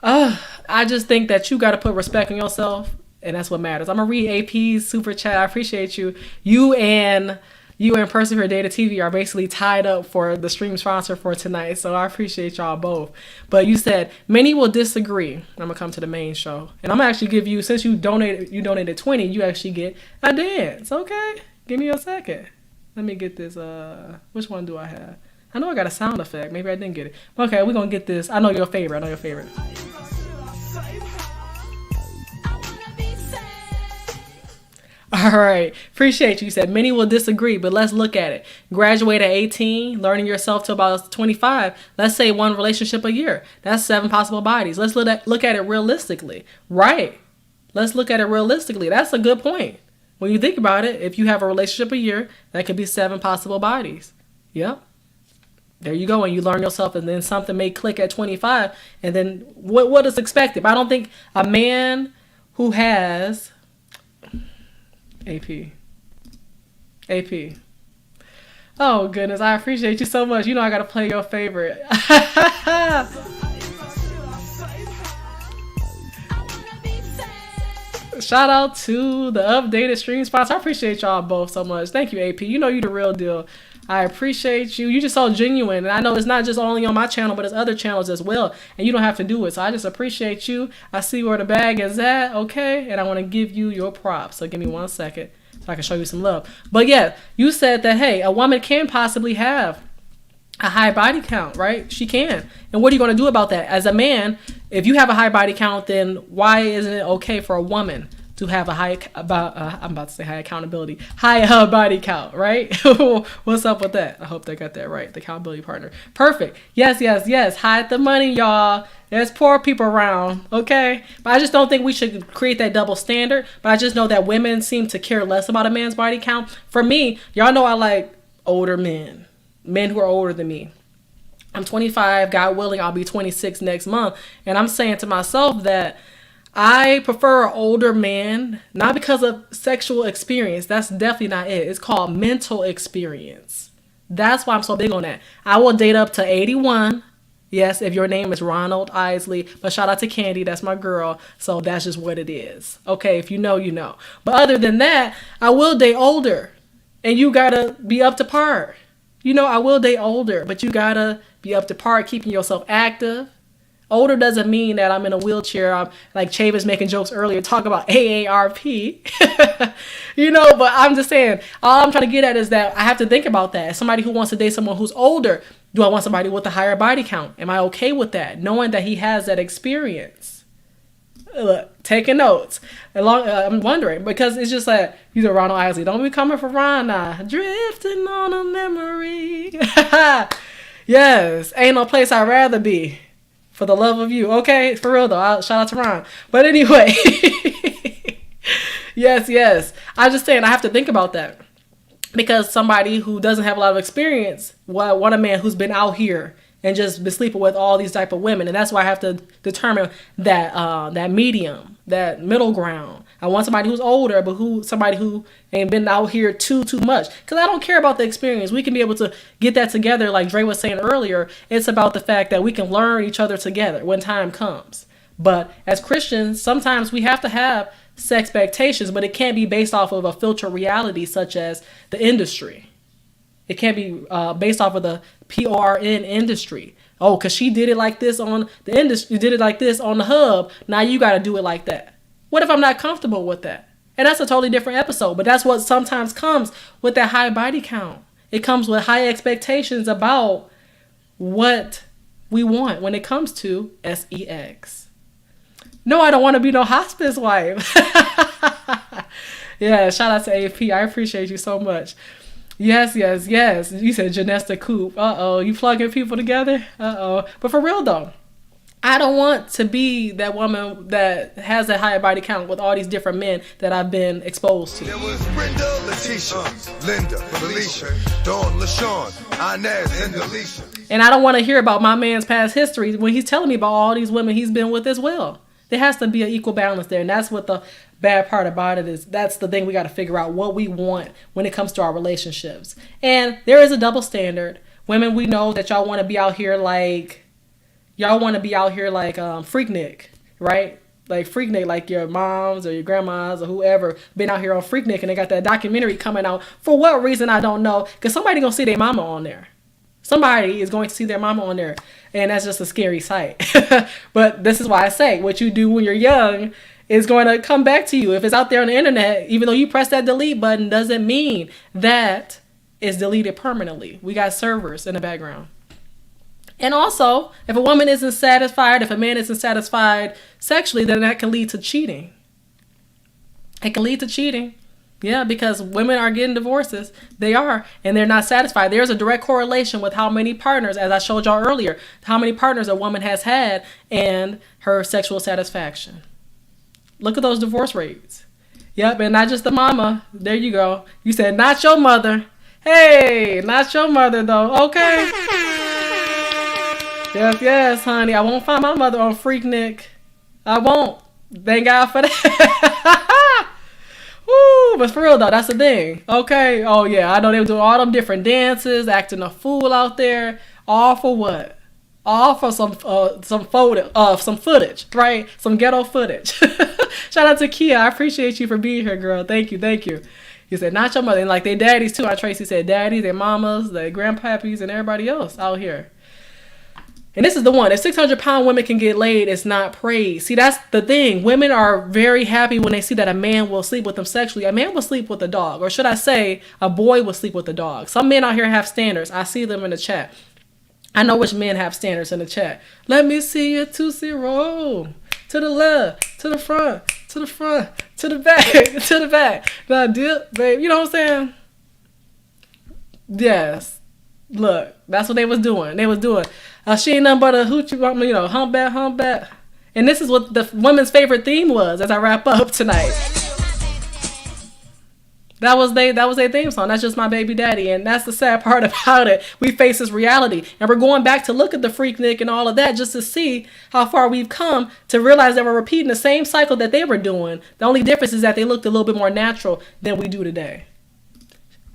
I just think that you got to put respect on yourself, and that's what matters. I'm going to read AP's super chat. I appreciate you. You and Persevere Data TV are basically tied up for the stream sponsor for tonight, so I appreciate y'all both. But you said many will disagree. I'm gonna come to the main show, and I'm gonna actually give you, since you donated 20, you actually get a dance. Okay, give me a second. Let me get this. Which one do I have? I know I got a sound effect. Maybe I didn't get it. Okay, we're gonna get this. I know your favorite. All right. Appreciate you. You said many will disagree, but let's look at it. Graduate at 18, learning yourself to about 25. Let's say one relationship a year. That's 7 possible bodies. Let's look at it realistically. Right. Let's look at it realistically. That's a good point. When you think about it, if you have a relationship a year, that could be 7 possible bodies. Yep. There you go. And you learn yourself, and then something may click at 25. And then what is expected? But I don't think a man who has AP. Oh, goodness. I appreciate you so much. You know I got to play your favorite. Shout out to the updated stream spots. I appreciate y'all both so much. Thank you, AP. You know you the real deal. I appreciate you. You just so genuine. And I know it's not just only on my channel, but it's other channels as well. And you don't have to do it. So I just appreciate you. I see where the bag is at, okay? And I want to give you your props. So give me 1 second so I can show you some love. But yeah, you said that, hey, a woman can possibly have a high body count, right? She can. And what are you going to do about that? As a man, if you have a high body count, then why isn't it okay for a woman to have a high accountability, high body count, right? What's up with that? I hope they got that right. The accountability partner. Perfect. Yes. Hide the money, y'all. There's poor people around, okay? But I just don't think we should create that double standard. But I just know that women seem to care less about a man's body count. For me, y'all know I like older men who are older than me. I'm 25, God willing, I'll be 26 next month. And I'm saying to myself that I prefer an older man, not because of sexual experience. That's definitely not it. It's called mental experience. That's why I'm so big on that. I will date up to 81. Yes, if your name is Ronald Isley. But shout out to Candy. That's my girl. So that's just what it is. Okay, if you know, you know. But other than that, I will date older. And you got to be up to par. You know, I will date older, but you got to be up to par, keeping yourself active. Older doesn't mean that I'm in a wheelchair. I'm like Chavis making jokes earlier, talk about AARP. You know, but I'm just saying, all I'm trying to get at is that I have to think about that. As somebody who wants to date someone who's older, do I want somebody with a higher body count? Am I okay with that? Knowing that he has that experience. Look, taking notes. I'm wondering, because it's just like, you know, Ronald Isley, don't be coming for Ron now. Drifting on a memory. Yes, ain't no place I'd rather be. For the love of you. Okay, for real though. Shout out to Ron. But anyway. Yes. I'm just saying I have to think about that. Because somebody who doesn't have a lot of experience, want a man who's been out here and just been sleeping with all these type of women. And that's why I have to determine that medium, that middle ground. I want somebody who's older, but somebody who ain't been out here too much. Because I don't care about the experience. We can be able to get that together, like Dre was saying earlier. It's about the fact that we can learn each other together when time comes. But as Christians, sometimes we have to have sex expectations, but it can't be based off of a filter reality such as the industry. It can't be based off of the PRN industry. Oh, because she did it like this on the industry, did it like this on the hub. Now you got to do it like that. What if I'm not comfortable with that? And that's a totally different episode. But that's what sometimes comes with that high body count. It comes with high expectations about what we want when it comes to sex. No, I don't want to be no hospice wife. Yeah, shout out to AP. I appreciate you so much. Yes. You said Janesta Coop. Uh-oh, you plugging people together? Uh-oh. But for real though, I don't want to be that woman that has a higher body count with all these different men that I've been exposed to. There was Brenda, Letitia, Linda, Felicia, Dawn, LaShawn, Inez, and Alicia. And I don't want to hear about my man's past history when he's telling me about all these women he's been with as well. There has to be an equal balance there. And that's what the bad part about it is. That's the thing we got to figure out, what we want when it comes to our relationships. And there is a double standard. Women, we know that y'all want to be out here like Freaknik, right? Like Freaknik, like your moms or your grandmas or whoever been out here on Freaknik, and they got that documentary coming out. For what reason, I don't know. Because somebody gonna see their mama on there. Somebody is going to see their mama on there. And that's just a scary sight. But this is why I say, what you do when you're young is going to come back to you. If it's out there on the internet, even though you press that delete button, doesn't mean that it's deleted permanently. We got servers in the background. And also, if a woman isn't satisfied, if a man isn't satisfied sexually, then that can lead to cheating. It can lead to cheating. Yeah, because women are getting divorces. They are, and they're not satisfied. There's a direct correlation with how many partners, as I showed y'all earlier, how many partners a woman has had and her sexual satisfaction. Look at those divorce rates. Yep, and not just the mama. There you go. You said not your mother. Hey, not your mother though. Okay. Yes, honey. I won't find my mother on Freaknik. I won't. Thank God for that. Woo, but for real though, that's the thing. Okay. Oh yeah, I know they were doing all them different dances, acting a fool out there. All for what? All for some footage, right? Some ghetto footage. Shout out to Kia. I appreciate you for being here, girl. Thank you. You said not your mother, and like they daddies too. Tracy said daddies, their mamas, their grandpappies, and everybody else out here. And this is the one. If 600-pound women can get laid, it's not praise. See, that's the thing. Women are very happy when they see that a man will sleep with them sexually. A man will sleep with a dog. Or should I say, a boy will sleep with a dog. Some men out here have standards. I see them in the chat. I know which men have standards in the chat. Let me see your Tootsie Roll. To the left, to the front, to the front, to the back, to the back. Now dip, babe. You know what I'm saying? Yes. Look, that's what they was doing. She ain't nothing but a hoochie, humpback. And this is what the women's favorite theme was as I wrap up tonight. That was their theme song. That's just my baby daddy. And that's the sad part about it. We face this reality. And we're going back to look at the Freaknik and all of that just to see how far we've come to realize that we're repeating the same cycle that they were doing. The only difference is that they looked a little bit more natural than we do today.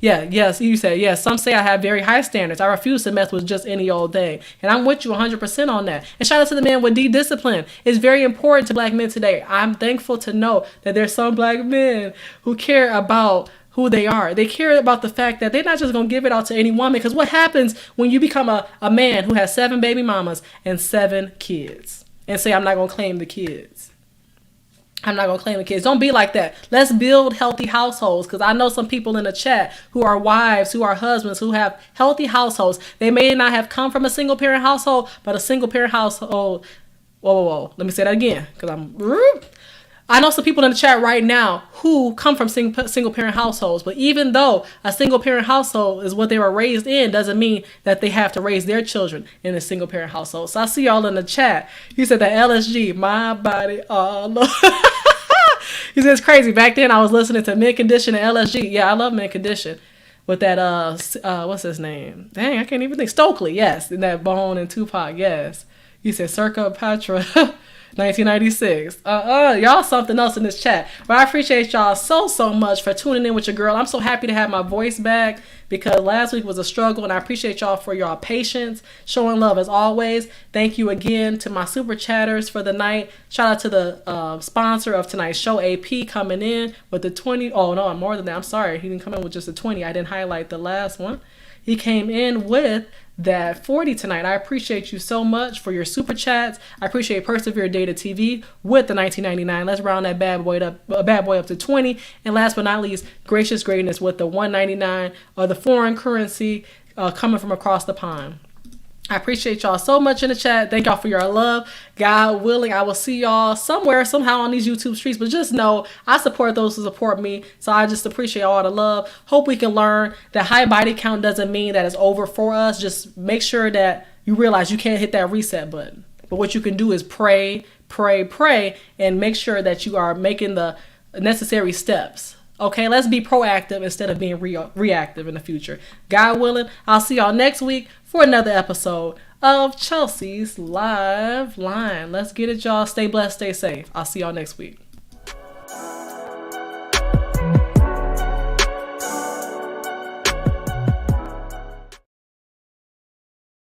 Yeah, yes, you said, yes. Some say I have very high standards. I refuse to mess with just any old thing. And I'm with you 100% on that. And shout out to the man with D-discipline. It's very important to black men today. I'm thankful to know that there's some black men who care about who they are. They care about the fact that they're not just going to give it out to any woman. Because what happens when you become a man who has 7 baby mamas and 7 kids and say, I'm not going to claim the kids? I'm not going to claim the kids. Don't be like that. Let's build healthy households, because I know some people in the chat who are wives, who are husbands, who have healthy households. They may not have come from a single parent household, but a single parent household. Whoa. Let me say that again, because I know some people in the chat right now who come from single parent households, but even though a single parent household is what they were raised in, doesn't mean that they have to raise their children in a single parent household. So I see y'all in the chat. You said that LSG, my body, all over. He said it's crazy. Back then I was listening to Mint Condition and LSG. Yeah, I love Mint Condition. With that, what's his name? Dang, I can't even think. Stokely, yes. And that Bone and Tupac, yes. You said Circa Patra. 1996. Y'all something else in this chat. But I appreciate y'all so much for tuning in with your girl. I'm so happy to have my voice back, because last week was a struggle, and I appreciate y'all for your patience, showing love as always. Thank you again to my super chatters for the night. Shout out to the sponsor of tonight's show, AP, coming in with the 20. Oh no, more than that. I'm sorry, he didn't come in with just a 20. I didn't highlight the last one. He came in with that 40 tonight. I appreciate you so much for your super chats. I appreciate Persevere Data TV with the $19.99. Let's round that bad boy up to 20. And last but not least, Gracious Greatness with the $1.99 of the foreign currency coming from across the pond. I appreciate y'all so much in the chat. Thank y'all for your love. God willing, I will see y'all somewhere, somehow on these YouTube streets. But just know, I support those who support me. So I just appreciate all the love. Hope we can learn that high body count doesn't mean that it's over for us. Just make sure that you realize you can't hit that reset button. But what you can do is pray, and make sure that you are making the necessary steps. Okay, let's be proactive instead of being reactive in the future. God willing, I'll see y'all next week for another episode of Chelsea's Live Line. Let's get it, y'all. Stay blessed, stay safe. I'll see y'all next week.